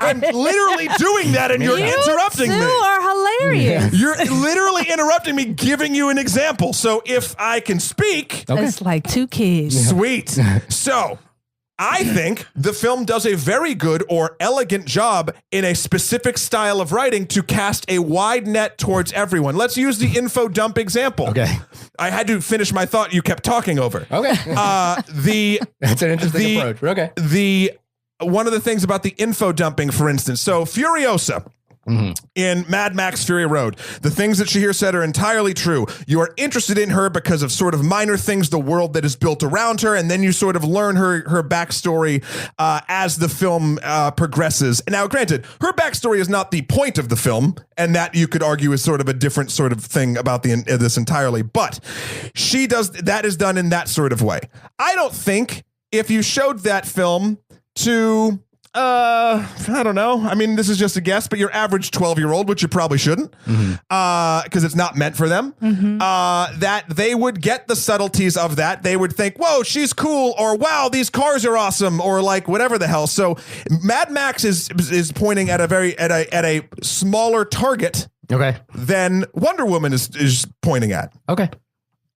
I'm literally doing that, and you're interrupting me.
You are hilarious.
You're literally interrupting me, giving you an example. So if I can speak,
it's like two kids.
Sweet. So I think the film does a very good or elegant job in a specific style of writing to cast a wide net towards everyone. Let's use the info dump example.
Okay.
I had to finish my thought. You kept talking over.
Okay. That's an interesting approach. Okay.
One of the things about the info dumping, for instance, so Furiosa. In Mad Max Fury Road, the things that Shahir said are entirely true. You are interested in her because of sort of minor things, the world that is built around her, and then you sort of learn her backstory as the film progresses. Now, granted, her backstory is not the point of the film, and that you could argue is sort of a different sort of thing about this entirely, but that is done in that sort of way. I don't think if you showed that film to... I don't know. I mean, this is just a guess, but your average 12-year-old, which you probably shouldn't, because it's not meant for them, that they would get the subtleties of that. They would think, whoa, she's cool, or wow, these cars are awesome, or like whatever the hell. So Mad Max is pointing at a smaller target than Wonder Woman is pointing at.
Okay.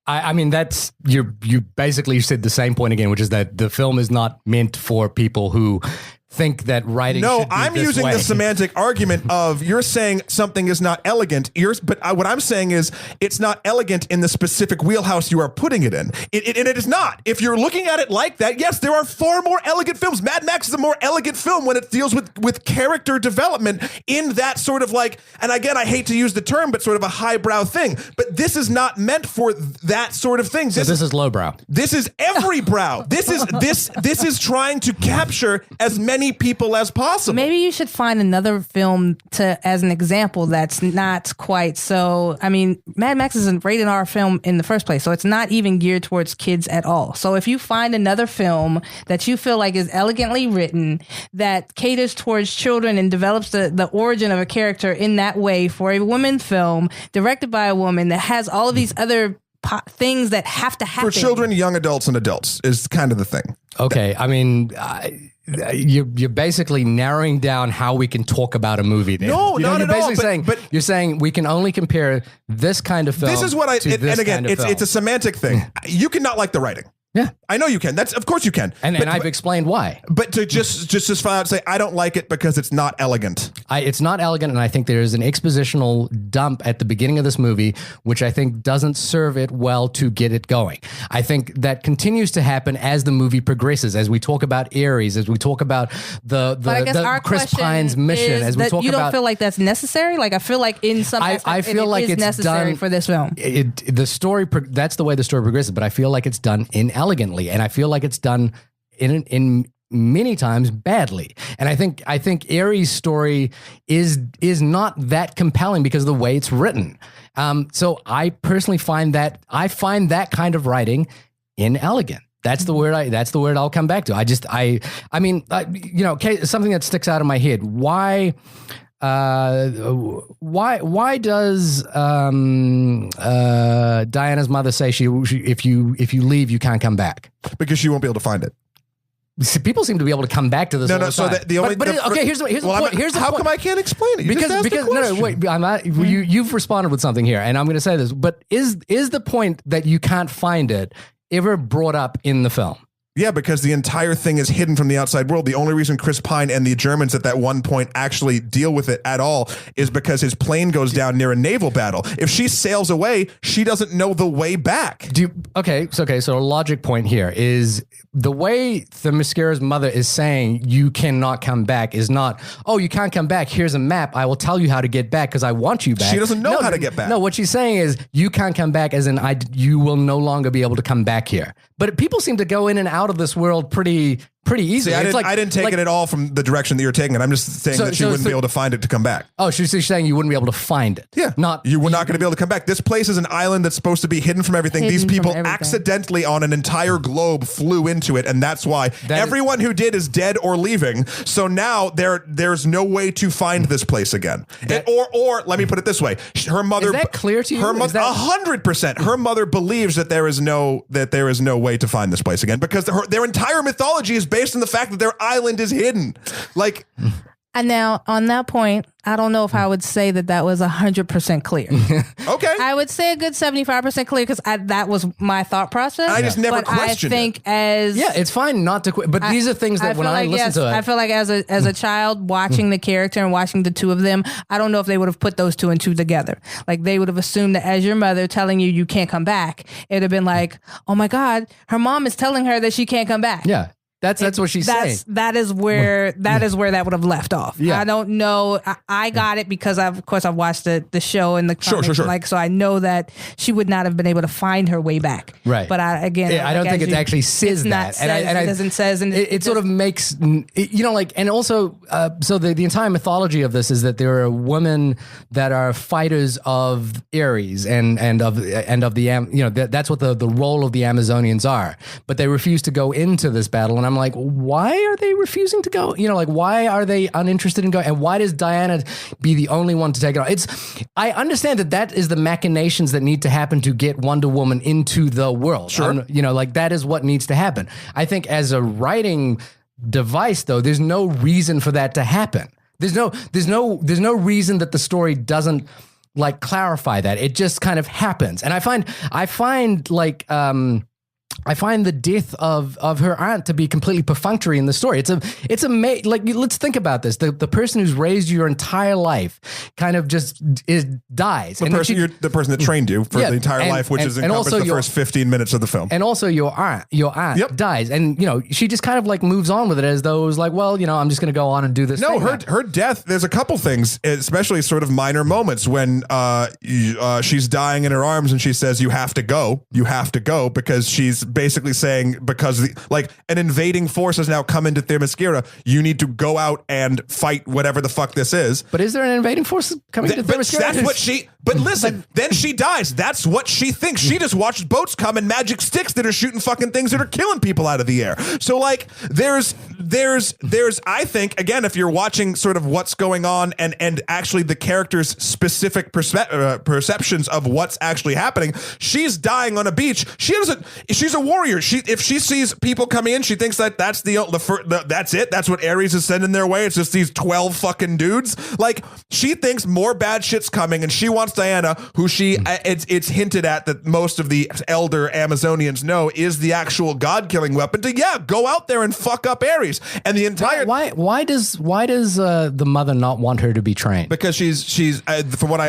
I mean, that's you basically said the same point again, which is that the film is not meant for people who think that writing should be
I'm
this
using
way.
the semantic argument of you're saying something is not elegant. But what I'm saying is it's not elegant in the specific wheelhouse you are putting it in. And it is not. If you're looking at it like that, yes, there are far more elegant films. Mad Max is a more elegant film when it deals with character development in that sort of like, and again, I hate to use the term, but sort of a highbrow thing. But this is not meant for that sort of thing.
This is lowbrow.
This is every brow. This is trying to capture as many people as possible.
Maybe you should find another film as an example that's not quite so. I mean, Mad Max is a rated R film in the first place, so it's not even geared towards kids at all. So if you find another film that you feel like is elegantly written, that caters towards children and develops the origin of a character in that way for a woman film, directed by a woman, that has all of these other things that have to happen.
For children, young adults, and adults is kind of the thing.
Okay. I mean... You're basically narrowing down how we can talk about a movie. There.
No, not at all.
But you're saying we can only compare this kind of film.
This is what and again, it's a semantic thing. You cannot like the writing.
Yeah,
I know you can. Of course you can.
And I've explained why.
But to just flat out say I don't like it because it's not elegant.
It's not elegant, and I think there is an expositional dump at the beginning of this movie, which I think doesn't serve it well to get it going. I think that continues to happen as the movie progresses, as we talk about Ares, as we talk about the Chris Pine's mission, as we talk about.
You don't feel like that's necessary? Like I feel like in some aspects,
I feel like it's
necessary
done
for this film.
The story, that's the way the story progresses, but I feel like it's done inelegantly, and I feel like it's done in many times badly. And I think Ares' story is not that compelling because of the way it's written. So I personally find that kind of writing inelegant. That's the word I'll come back to. I mean, something that sticks out of my head. Why does Diana's mother say if you leave you can't come back?
Because she won't be able to find it.
See, people seem to be able to come back to this.
No. So the only.
Okay, here's the point.
How come I can't explain it?
Because wait. I'm not. You've responded with something here, and I'm going to say this. But is the point that you can't find it ever brought up in the film?
Yeah, because the entire thing is hidden from the outside world. The only reason Chris Pine and the Germans at that one point actually deal with it at all is because his plane goes down near a naval battle. If she sails away, she doesn't know the way back. So a logic point here is the way Themyscira's mother is saying you cannot come back is not, oh, you can't come back. Here's a map. I will tell you how to get back because I want you back. She doesn't know how to get back.
No, what she's saying is you can't come back as in you will no longer be able to come back here. But people seem to go in and out of this world pretty easy.
See, I didn't take it at all from the direction that you're taking it. I'm just saying that she wouldn't be able to find it to come back.
Oh, she's saying you wouldn't be able to find it.
Yeah. You were not going to be able to come back. This place is an island that's supposed to be hidden from everything. These people accidentally on an entire globe flew into it, and that's why everyone who did is dead or leaving. So now there's no way to find this place again. Or let me put it this way. Her mother.
Is that clear to you?
Her mother, 100%. Her mother believes that there is no way to find this place again because their entire mythology is based on the fact that their island is hidden. Like,
And now on that point, I don't know if I would say that was 100% clear.
Okay.
I would say a good 75% clear because that was my thought process.
I just never
but
questioned
I think
it.
It's fine not to quit. But these are things that when I listen to it.
I feel like as a child watching the character and watching the two of them, I don't know if they would have put those two and two together. Like they would have assumed that as your mother telling you can't come back, it would have been like, oh my God, her mom is telling her that she can't come back.
Yeah. That's what she's saying.
That is where that would have left off.
Yeah.
I don't know. I got it because of course I've watched the show and the comics.
Sure.
Like so I know that she would not have been able to find her way back.
Right.
But I
don't think it actually says that.
It doesn't says and
it sort of makes and also so the entire mythology of this is that there are women that are fighters of Ares and of the that's what the role of the Amazonians are, but they refuse to go into this battle. And I'm like, why are they refusing to go? Why are they uninterested in going? And why does Diana be the only one to take it on? I understand that is the machinations that need to happen to get Wonder Woman into the world.
Sure.
That is what needs to happen. I think as a writing device, though, there's no reason for that to happen. There's no reason that the story doesn't clarify that. It just kind of happens. And I find the death of her aunt to be completely perfunctory in the story. It's let's think about this. The person who's raised you your entire life kind of just dies.
The person that trained you for the entire life, which is encompassed the first 15 minutes of the film.
And also your aunt dies. And, she just kind of moves on with it as though it was I'm just going to go on and do this.
No, her death, there's a couple things, especially sort of minor moments when she's dying in her arms and she says, you have to go, because she's basically saying because an invading force has now come into Themyscira, you need to go out and fight whatever the fuck this is.
But is there an invading force coming to Themyscira?
That's what but listen, then she dies. That's what she thinks. She just watched boats come and magic sticks that are shooting fucking things that are killing people out of the air. So there's I think, again, if you're watching sort of what's going on and actually the character's specific perceptions of what's actually happening, she's dying on a beach. She's a warrior. If she sees people coming in, she thinks that that's that's it. That's what Ares is sending their way. It's just these 12 fucking dudes. She thinks more bad shit's coming, and she wants Diana, who it's hinted at that most of the elder Amazonians know is the actual god-killing weapon, to go out there and fuck up Ares. And the entire
why does the mother not want her to be trained?
Because she's from what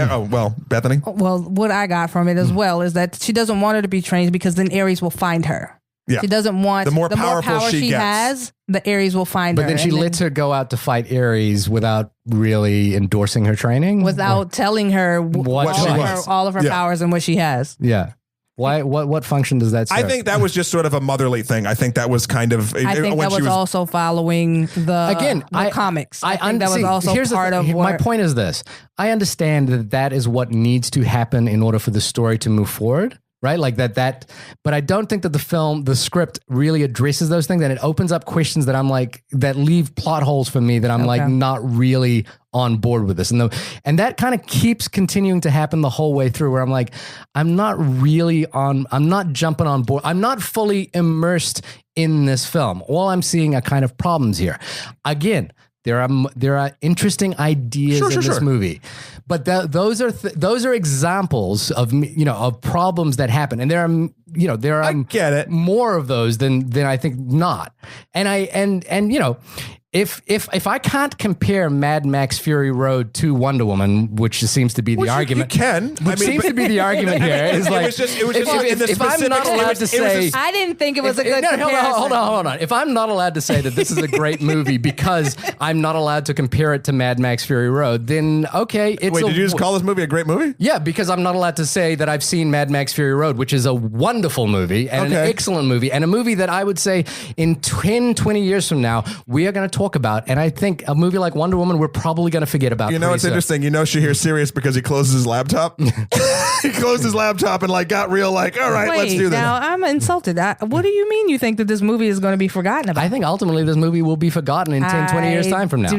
Bethany.
Well, what I got from it as well is that she doesn't want her to be trained because then Ares will find her.
Yeah.
She doesn't want
the more power
she has, the Ares will find her.
But then she lets her go out to fight Ares without really endorsing her training,
without telling her all of her powers and what she has.
Yeah. Why? What function does that serve?
I think that was just sort of a motherly thing. I think that was kind of.
I think that was also following the comics. I think that was also part of.
My point is this: I understand that is what needs to happen in order for the story to move forward. Right? But I don't think that the script really addresses those things, and it opens up questions that leave plot holes for me that I'm not really on board with this. And that kind of keeps continuing to happen the whole way through, where I'm not jumping on board. I'm not fully immersed in this film. All I'm seeing are kind of problems here. Again, there are interesting ideas in this movie, but those are examples of of problems that happen, and there are
I get it.
more of those than I think not, and If I can't compare Mad Max Fury Road to Wonder Woman, which seems to be the argument,
you can.
Seems to be the argument here is if I'm not allowed to say,
I didn't think it was a good comparison.
Hold on. If I'm not allowed to say that this is a great movie because I'm not allowed to compare it to Mad Max Fury Road, then okay.
Did you just call this movie a great movie?
Yeah, because I'm not allowed to say that I've seen Mad Max Fury Road, which is a wonderful movie and an excellent movie, and a movie that I would say in 10, 20 years from now, we are going to talk about. And I think a movie like Wonder Woman, we're probably going to forget about.
It's interesting. Shahir's serious because he closes his laptop. He closed his laptop and got real all right, let's do that.
Now I'm insulted. What do you mean you think that this movie is going to be forgotten about?
I think ultimately this movie will be forgotten in 10, 20 years time from now.
I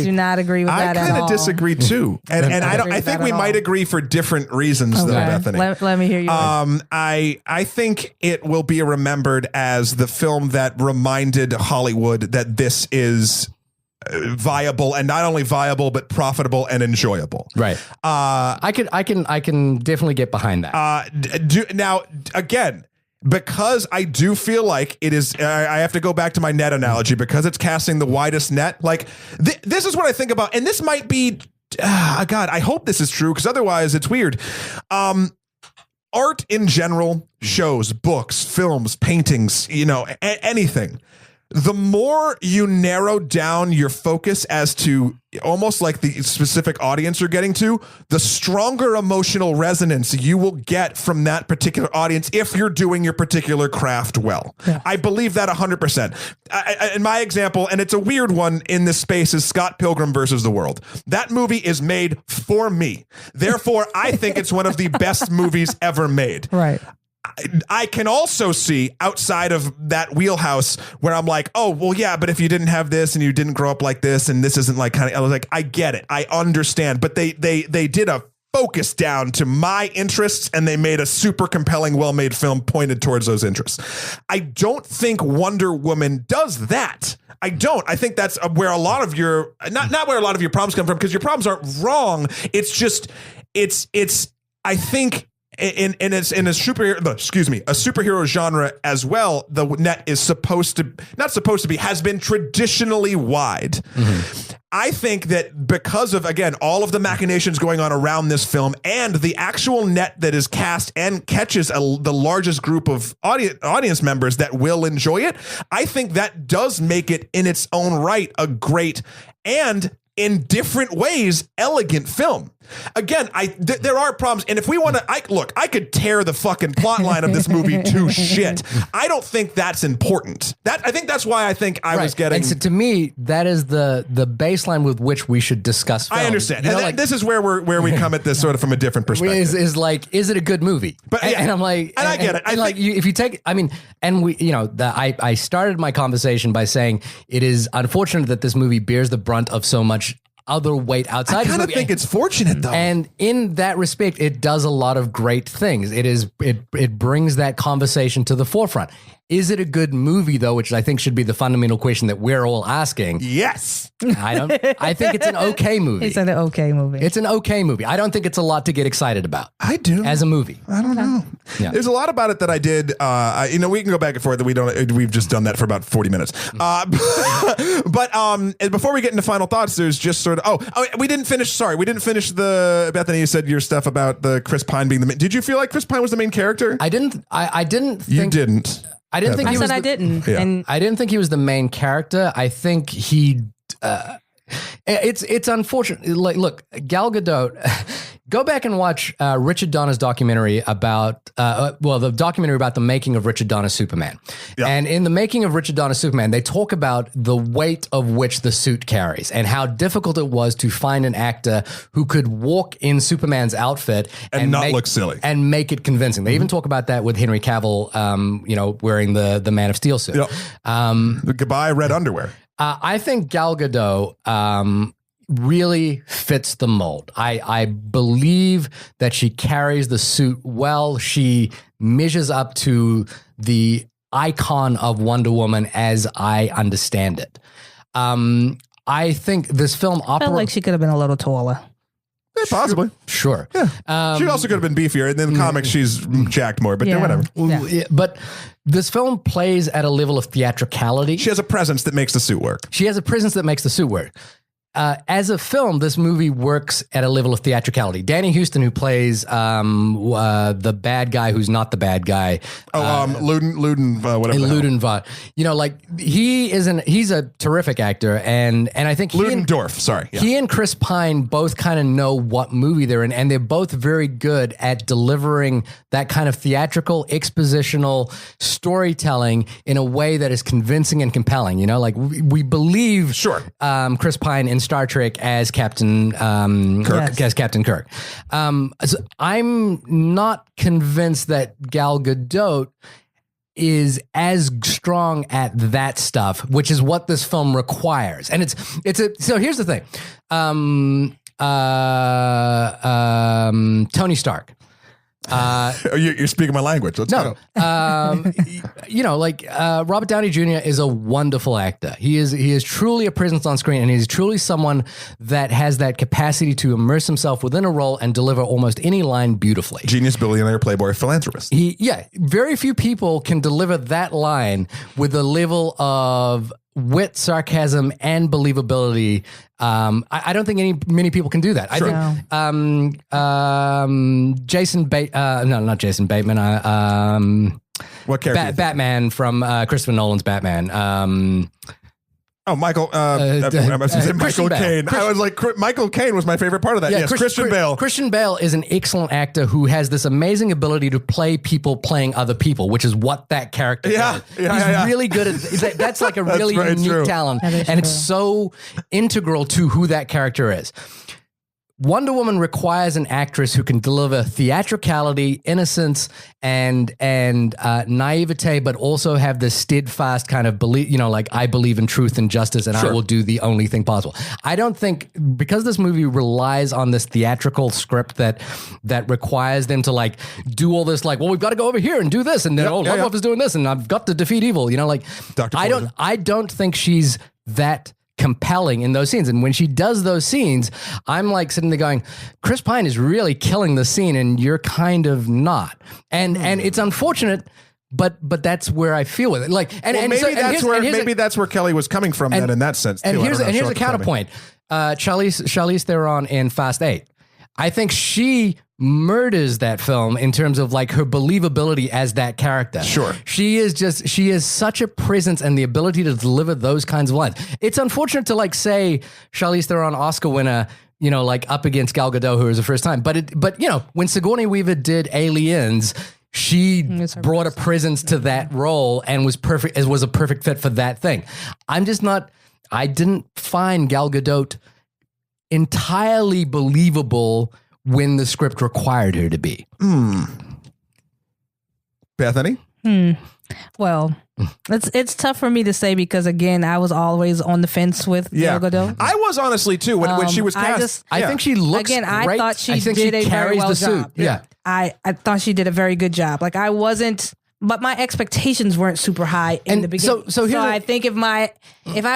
do not agree with that at all.
I kind of disagree too. And I think we might agree for different reasons though, Bethany.
Let me hear you.
I think it will be remembered as the film that reminded Hollywood that this is viable, and not only viable but profitable and enjoyable.
Right. I can definitely get behind that.
Now, again, because I do feel like it is, I have to go back to my net analogy, because it's casting the widest net. Like this is what I think about, and this might be, God, I hope this is true, because otherwise it's weird. Art in general, shows, books, films, paintings, anything. The more you narrow down your focus as to almost like the specific audience you're getting to, the stronger emotional resonance you will get from that particular audience if you're doing your particular craft well. Yeah. I believe that 100%. In my example, and it's a weird one in this space, is Scott Pilgrim versus the World. That movie is made for me. Therefore, I think it's one of the best movies ever made.
Right.
I can also see outside of that wheelhouse where I'm like, oh, well, yeah, but if you didn't have this and you didn't grow up like this and this isn't like kind of, I was like, I get it. I understand. But they did a focus down to my interests, and they made a super compelling, well-made film pointed towards those interests. I don't think Wonder Woman does that. I don't. I think that's where a lot of your, not where a lot of your problems come from, because your problems aren't wrong. It's just, I think, and it's in a superhero genre as well. The net is has been traditionally wide. Mm-hmm. I think that because of, again, all of the machinations going on around this film and the actual net that is cast and catches the largest group of audience members that will enjoy it, I think that does make it in its own right a great and in different ways elegant film. Again, there are problems, and if we want to, I could tear the fucking plot line of this movie to shit. I don't think that's important. I think that's why I was getting.
And so to me, that is the baseline with which we should discuss film.
I understand. And this is where we come at this sort of from a different perspective.
Is it a good movie?
But
and I'm like,
and I get it.
If you take, I started my conversation by saying it is unfortunate that this movie bears the brunt of so much other weight outside.
I kind of think it's fortunate though.
And in that respect, it does a lot of great things. It brings that conversation to the forefront. Is it a good movie though? Which I think should be the fundamental question that we're all asking.
Yes.
I think it's an okay movie.
It's an okay movie.
It's an okay movie. I don't think it's a lot to get excited about.
I do.
As a movie.
I don't know. Yeah. There's a lot about it that I did. We can go back and forth. We've just done that for about 40 minutes. But before we get into final thoughts, there's just sort of, we didn't finish. Sorry, we didn't finish Bethany, you said your stuff about the Chris Pine being the main. Did you feel like Chris Pine was the main character?
I didn't think.
You didn't.
I didn't think
I said I didn't.
Yeah.
And
I didn't think he was the main character. I think he. It's unfortunate. Like, look, Gal Gadot. Go back and watch Richard Donner's documentary about, the documentary about the making of Richard Donner's Superman. Yep. And in the making of Richard Donner's Superman, they talk about the weight of which the suit carries and how difficult it was to find an actor who could walk in Superman's outfit
and not look silly
and make it convincing. They even talk about that with Henry Cavill, wearing the Man of Steel suit.
Yep. The goodbye red underwear.
I think Gal Gadot really fits the mold. I believe that she carries the suit well. She measures up to the icon of Wonder Woman as I understand it. I think this film
felt like she could have been a little taller.
Yeah, possibly.
Sure.
Yeah. She also could have been beefier. And in the comics, she's jacked more, but whatever.
Yeah. But this film plays at a level of theatricality.
She has a presence that makes the suit work.
As a film, this movie works at a level of theatricality. Danny Huston, who plays the bad guy who's not the bad guy.
Luden, whatever.
Ludenvad. He's a terrific actor, and I think
Ludendorff. Sorry,
he and Chris Pine both kind of know what movie they're in, and they're both very good at delivering that kind of theatrical, expositional storytelling in a way that is convincing and compelling. We believe Chris Pine in Star Trek as Captain Kirk. As Captain Kirk. So I'm not convinced that Gal Gadot is as strong at that stuff, which is what this film requires. And so here's the thing. Tony Stark.
You're speaking my language. Let's
No,
go.
Robert Downey Jr. is a wonderful actor. He is truly a presence on screen, and he's truly someone that has that capacity to immerse himself within a role and deliver almost any line beautifully.
Genius, billionaire, playboy, philanthropist.
Very few people can deliver that line with the level of wit, sarcasm, and believability. I don't think many people can do that.
Sure.
I think not Jason Bateman.
What character?
Batman from Christopher Nolan's Batman.
Michael. I was gonna say Michael
Caine.
Caine. I was like, Michael Caine was my favorite part of that. Yes, Christian Bale.
Christian Bale is an excellent actor who has this amazing ability to play people playing other people, which is what that character does. He's really good at that. That's like a really unique talent, and it's so integral to who that character is. Wonder Woman requires an actress who can deliver theatricality, innocence, and naivete, but also have this steadfast kind of belief, I believe in truth and justice, and I will do the only thing possible. I don't think, because this movie relies on this theatrical script that requires them to do all this, we've got to go over here and do this, and then Ludlow is doing this, and I've got to defeat evil.
Dr.
I don't think she's that compelling in those scenes. And when she does those scenes, I'm sitting there going, Chris Pine is really killing the scene and you're kind of not. And it's unfortunate, but that's where I feel with it.
Maybe that's where Kelly was coming from then in that sense too.
And here's a counterpoint. Charlize Theron in Fast 8. I think she murders that film in terms of her believability as that character.
Sure.
She is such a presence and the ability to deliver those kinds of lines. It's unfortunate to say Charlize Theron Oscar winner, up against Gal Gadot, who was the first time. But when Sigourney Weaver did Aliens, she brought a presence to that role and was perfect. It was a perfect fit for that thing. I didn't find Gal Gadot entirely believable when the script required her to be.
Bethany?
Well, it's tough for me to say because, again, I was always on the fence with Gal Gadot.
I was honestly too when she was cast.
I think she looks great.
I thought she did a very well job.
Yeah.
I thought she did a very good job. I wasn't... But my expectations weren't super high in the beginning. So I think if I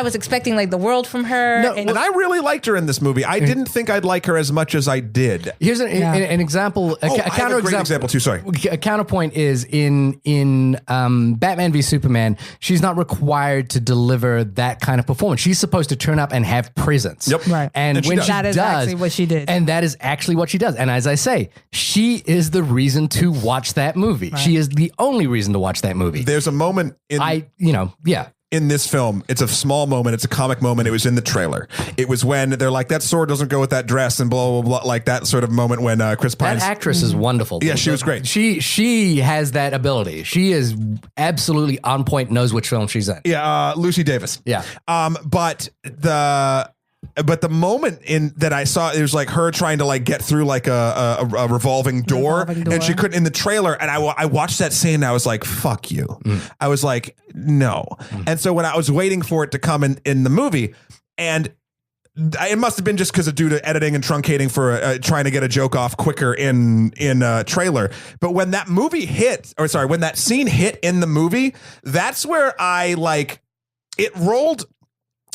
was expecting the world from her,
and I really liked her in this movie. I didn't think I'd like her as much as I did.
Here's an example.
I have a great example too. Sorry.
A counterpoint is in Batman v Superman. She's not required to deliver that kind of performance. She's supposed to turn up and have presence.
Yep.
Right.
And when she
that is actually what she did.
And that is actually what she does. And as I say, she is the reason to watch that movie. Right. She is the only reason to watch that movie.
There's a moment in this film. It's a small moment. It's a comic moment. It was in the trailer. It was when they're like, that sword doesn't go with that dress and blah, blah, blah. That sort of moment when Chris Pine.
That actress is wonderful.
Yeah, she was great.
She has that ability. She is absolutely on point, knows which film she's in.
Yeah, Lucy Davis.
Yeah.
But the moment in that I saw, it was her trying to get through a revolving door, and she couldn't in the trailer. And I watched that scene and I was like, fuck you. I was like, no. And so when I was waiting for it to come in the movie, and it must have been just because of due to editing and truncating for trying to get a joke off quicker in trailer. But when that movie hit, when that scene hit in the movie, that's where it rolled.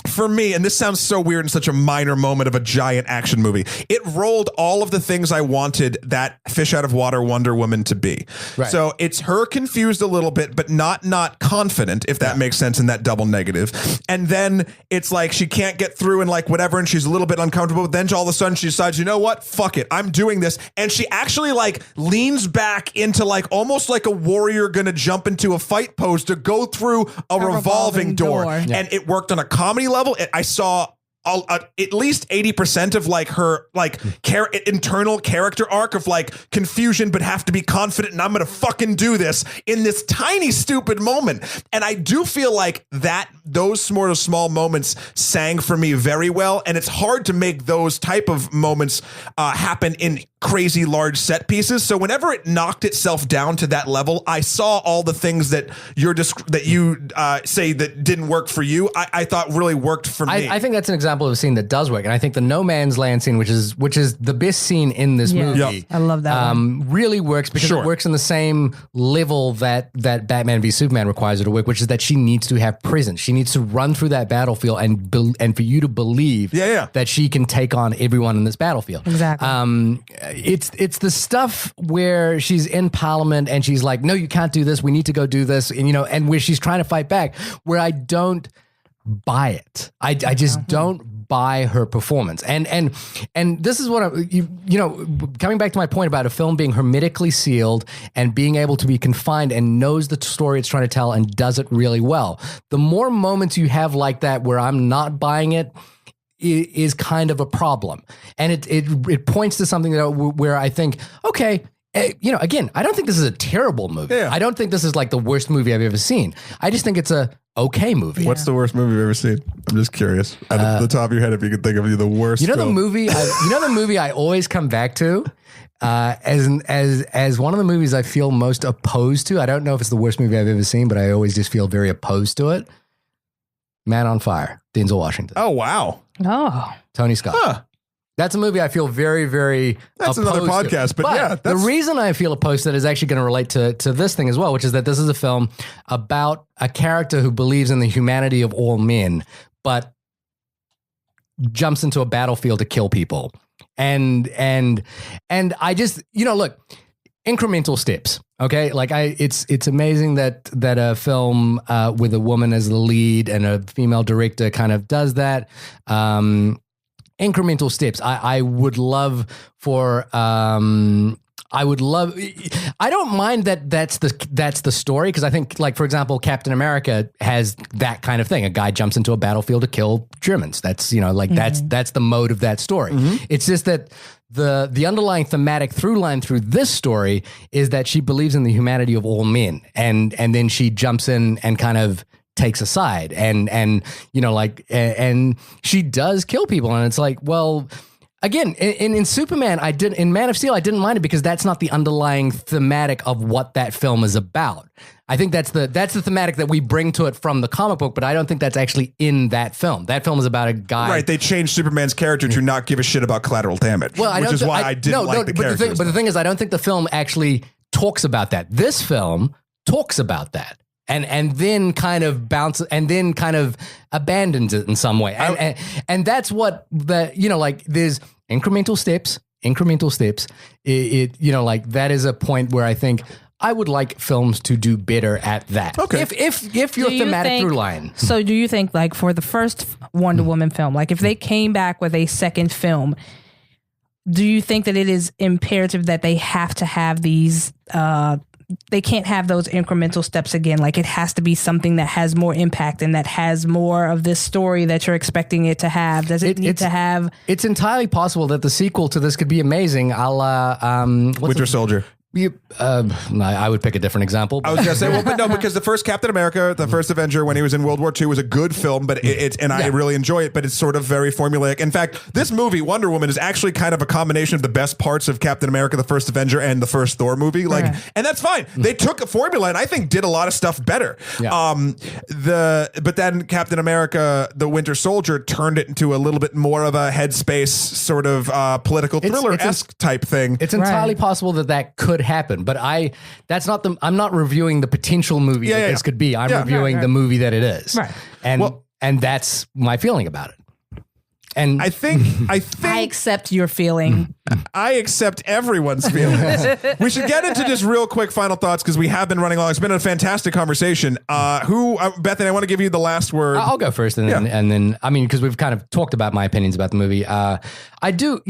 For me, and this sounds so weird in such a minor moment of a giant action movie, it rolled all of the things I wanted that fish out of water Wonder Woman to be. Right. So it's her confused a little bit, but not confident, if that makes sense in that double negative. And then it's she can't get through and whatever, and she's a little bit uncomfortable. But then all of a sudden she decides, you know what? Fuck it. I'm doing this. And she actually leans back into almost like a warrior gonna jump into a fight pose to go through a revolving door. Yeah. And it worked on a comedy level. I saw at least 80% of her internal character arc of confusion, but have to be confident, and I'm gonna fucking do this in this tiny stupid moment. And I do feel those sort of small moments sang for me very well, and it's hard to make those type of moments happen in crazy large set pieces. So whenever it knocked itself down to that level, I saw all the things that you say that didn't work for you. I thought really worked for me.
I think that's an example of a scene that does work, and I think the no man's land scene, which is the best scene in this movie,
Yep.
I love that one.
really works because it works on the same level that Batman v Superman requires her to work, which is that she needs to have presence. She needs to run through that battlefield and for you to believe that she can take on everyone in this battlefield.
Exactly.
It's the stuff where she's in Parliament and she's like, no, you can't do this. We need to go do this. And, and where she's trying to fight back, where I don't buy it. I just don't buy her performance. And this is what coming back to my point about a film being hermetically sealed and being able to be confined and knows the story it's trying to tell and does it really well. The more moments you have like that where I'm not buying it, is kind of a problem, and it points to something where I think, okay, again, I don't think this is a terrible movie. Yeah. I don't think this is like the worst movie I've ever seen. I just think it's a okay movie.
What's the worst movie you've ever seen? I'm just curious. At the top of your head, if you could think of the worst.
The movie. The movie I always come back to. As one of the movies I feel most opposed to. I don't know if it's the worst movie I've ever seen, but I always just feel very opposed to it. Man on Fire, Denzel Washington.
Oh, wow.
Oh.
Tony Scott.
Huh.
That's a movie I feel very, very
That's
opposed
another podcast,
to.
but yeah.
The reason I feel opposed to that is actually going to relate to this thing as well, which is that this is a film about a character who believes in the humanity of all men, but jumps into a battlefield to kill people. And I just, look, incremental steps. Okay, like it's amazing that a film with a woman as the lead and a female director kind of does that. Incremental steps. I would love for. I don't mind that's the story, because I think, like, for example, Captain America has that kind of thing. A guy jumps into a battlefield to kill Germans. That's that's the mode of that story. It's just that the underlying thematic through line through this story is that she believes in the humanity of all men, and then she jumps in and kind of takes a side, and she does kill people, and it's like, well, again, in Superman, in Man of Steel, I didn't mind it because that's not the underlying thematic of what that film is about. I think that's the thematic that we bring to it from the comic book, but I don't think that's actually in that film. That film is about a guy.
Right, they changed Superman's character to not give a shit about collateral damage, which is why I didn't like the character.
But the thing is, I don't think the film actually talks about that. This film talks about that. And then kind of bounces and then kind of abandons it in some way. And that's what there's incremental steps. That is a point where I think I would like films to do better at that. Okay. If your thematic through line.
So do you think, like, for the first Wonder Woman film, like if they came back with a second film, do you think that it is imperative that they have to have these they can't have those incremental steps again? Like, it has to be something that has more impact and that has more of this story that you're expecting it to have. Does it need to have?
It's entirely possible that the sequel to this could be amazing.
Winter Soldier.
I would pick a different example.
I was going to say, because the first Captain America, the first Avenger, when he was in World War II, was a good film, but I really enjoy it, but it's sort of very formulaic. In fact, this movie, Wonder Woman, is actually kind of a combination of the best parts of Captain America, the first Avenger, and the first Thor movie. And that's fine. They took a formula and I think did a lot of stuff better. Yeah. But then Captain America, the Winter Soldier, turned it into a little bit more of a headspace sort of political thriller-esque type thing.
It's entirely possible that could happen, but I'm not reviewing the potential movie that this could be. I'm reviewing the movie that it is. Right. And that's my feeling about it. And
I think
I accept your feeling.
I accept everyone's feelings. We should get into just real quick final thoughts, because we have been running long. It's been a fantastic conversation. Bethany, I want to give you the last word.
I'll go first, and then I mean, because we've kind of talked about my opinions about the movie. I do,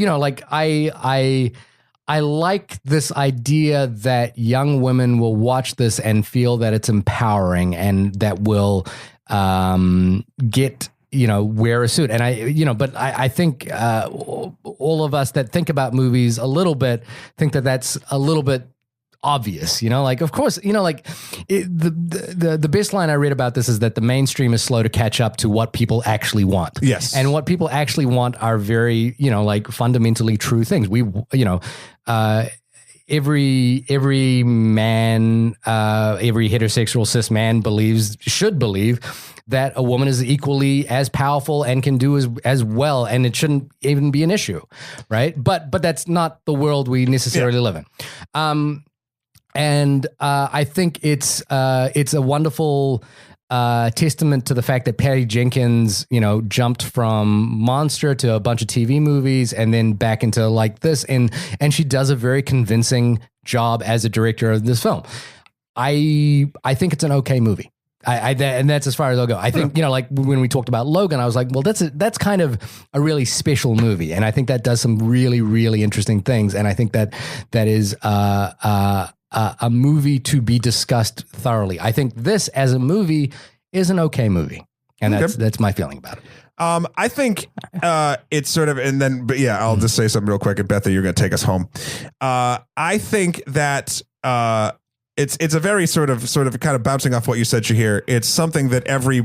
I like this idea that young women will watch this and feel that it's empowering, and that will wear a suit. And I think all of us that think about movies a little bit think that that's a little bit obvious, of course, the best line I read about this is that the mainstream is slow to catch up to what people actually want.
Yes.
And what people actually want are very, fundamentally true things. every man, every heterosexual cis man should believe that a woman is equally as powerful and can do as well, and it shouldn't even be an issue, right? But that's not the world we necessarily live in. And I think it's a wonderful testament to the fact that Patty Jenkins, jumped from Monster to a bunch of TV movies and then back into like this, and she does a very convincing job as a director of this film. I think it's an okay movie. And that's as far as I'll go. I think, like when we talked about Logan, I was like, well, that's kind of a really special movie. And I think that does some really, really interesting things. And I think that is a movie to be discussed thoroughly. I think this as a movie is an okay movie. And that's my feeling about it.
I think it's sort of, but yeah, I'll just say something real quick, and Betha, you're going to take us home. I think that it's a very sort of kind of bouncing off what you said, Shahir. It's something that every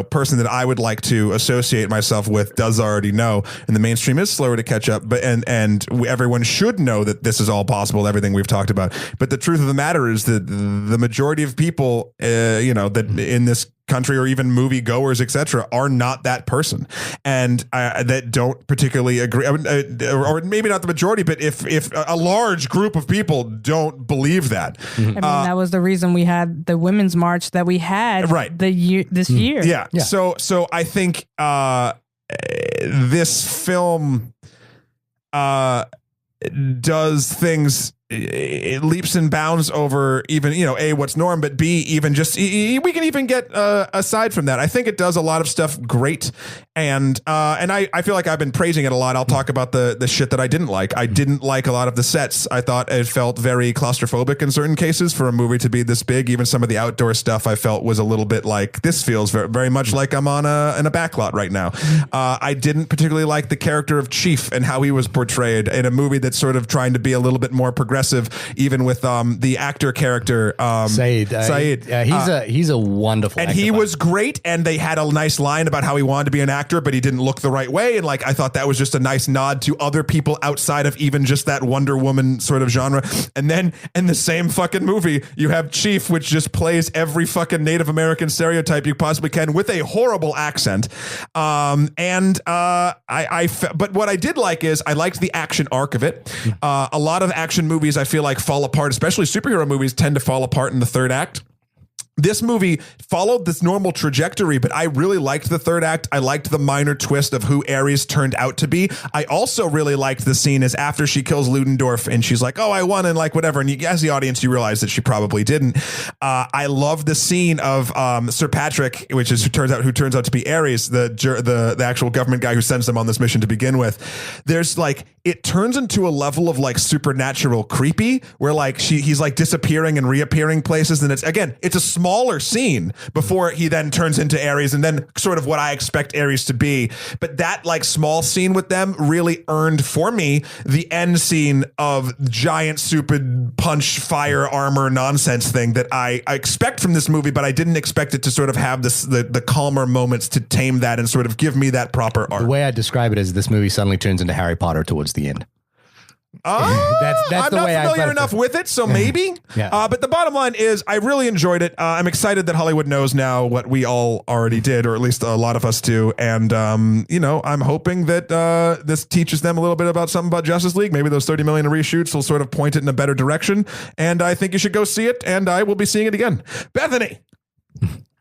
person that I would like to associate myself with does already know, and the mainstream is slower to catch up. But everyone should know that this is all possible. Everything we've talked about. But the truth of the matter is that the majority of people, that in this country or even movie goers, etc., are not that person, and that don't particularly agree, or maybe not the majority, but if a large group of people don't believe that,
I mean, that was the reason we had the women's march that we had this year.
Yeah. So I think this film does things. It leaps and bounds over even, A, what's norm, but B, even just, we can even get aside from that. I think it does a lot of stuff great. And I feel like I've been praising it a lot. I'll talk about the shit that I didn't like. I didn't like a lot of the sets. I thought it felt very claustrophobic in certain cases for a movie to be this big. Even some of the outdoor stuff I felt was a little bit like, this feels very, very much like I'm in a backlot right now. I didn't particularly like the character of Chief and how he was portrayed in a movie that's sort of trying to be a little bit more progressive, even with the actor character Saeed.
He's a wonderful
and
actor.
He was great, and they had a nice line about how he wanted to be an actor, but he didn't look the right way, and I thought that was just a nice nod to other people outside of even just that Wonder Woman sort of genre. And then in the same fucking movie, you have Chief, which just plays every fucking Native American stereotype you possibly can with a horrible accent. But what I did like is I liked the action arc of it. A lot of action movies I feel like fall apart, especially superhero movies tend to fall apart in the third act. This movie followed this normal trajectory, but I really liked the third act. I liked the minor twist of who Ares turned out to be. I also really liked the scene is after she kills Ludendorff and she's like, oh, I won, and whatever. And as the audience, you realize that she probably didn't. I love the scene of Sir Patrick, which is who turns out to be Ares, the actual government guy who sends them on this mission to begin with. There's it turns into a level of supernatural creepy where he's disappearing and reappearing places. And it's a smaller scene before he then turns into Ares, and then sort of what I expect Ares to be. But that small scene with them really earned for me the end scene of giant stupid punch fire armor nonsense thing that I expect from this movie, but I didn't expect it to sort of have the calmer moments to tame that and sort of give me that proper arc.
The way I describe it is this movie suddenly turns into Harry Potter towards the end. That's
I'm
the
not
way
familiar enough with it, so maybe.
Yeah.
But the bottom line is I really enjoyed it. I'm excited that Hollywood knows now what we all already did, or at least a lot of us do. And, I'm hoping that this teaches them a little bit about something about Justice League. Maybe those 30 million reshoots will sort of point it in a better direction. And I think you should go see it, and I will be seeing it again. Bethany.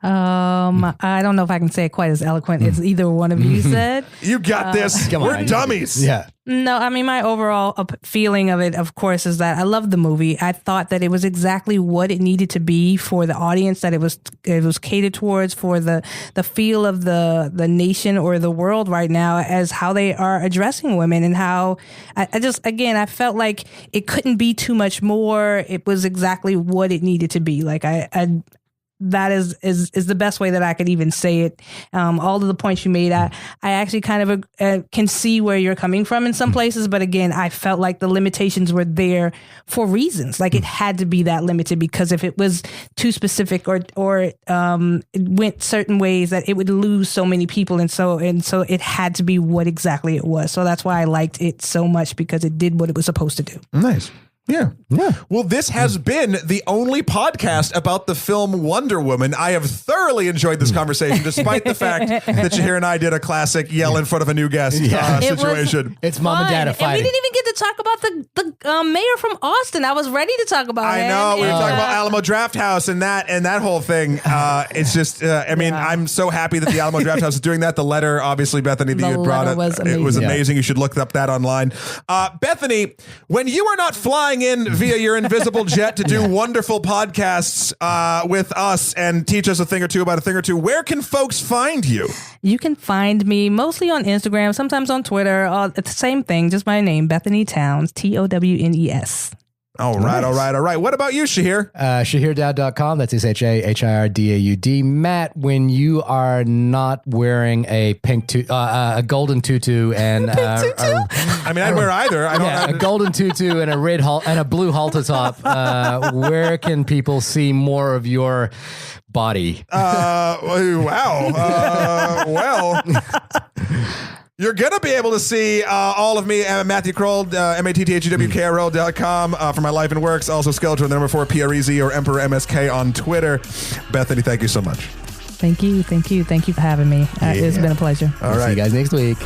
I don't know if I can say it quite as eloquent as either one of you said.
You got this. We're dummies.
Yeah.
No, I mean, my overall feeling of it, of course, is that I love the movie. I thought that it was exactly what it needed to be for the audience that it was catered towards, for the feel of the nation or the world right now, as how they are addressing women, and how I felt like it couldn't be too much more. It was exactly what it needed to be. that is the best way that I could even say it. All of the points you made, I actually kind of can see where you're coming from in some places, but again, I felt like the limitations were there for reasons. Like it had to be that limited, because if it was too specific or it went certain ways, that it would lose so many people, and so it had to be what exactly it was. So that's why I liked it so much, because it did what it was supposed to do.
Nice. Yeah. Well, this has been the only podcast about the film Wonder Woman. I have thoroughly enjoyed this conversation, despite the fact that Shahir and I did a classic yell in front of a new guest situation.
It's mom and dad
And
fighting.
we didn't even get to talk about the mayor from Austin. I was ready to talk about him.
I know. We were talking about Alamo Draft House and that whole thing. It's just, I'm so happy that the Alamo Draft House is doing that. The letter, obviously, Bethany, that you had brought it. It was amazing. You should look up that online. Bethany, when you are not flying in via your invisible jet to do wonderful podcasts with us and teach us a thing or two about a thing or two, where can folks find you?
You can find me mostly on Instagram, sometimes on Twitter. It's the same thing, just my name, Bethany Towns, TOWNES.
All right. What about you, Shahir?
ShahirDaud.com. That's SHAHIRDAUD. Matt, when you are not wearing a a golden tutu and
I'd wear either. I don't.
a golden tutu and a red and a blue halter top, where can people see more of your body?
Wow. Well. You're going to be able to see all of me, Matthew Kroll, MATTHEWKRL.com for my life and works. Also, Skeletor, the number 4, PREZ, or Emperor MSK on Twitter. Bethany, thank you so much.
Thank you. Thank you for having me. It's been a pleasure.
All right.
See you guys next week.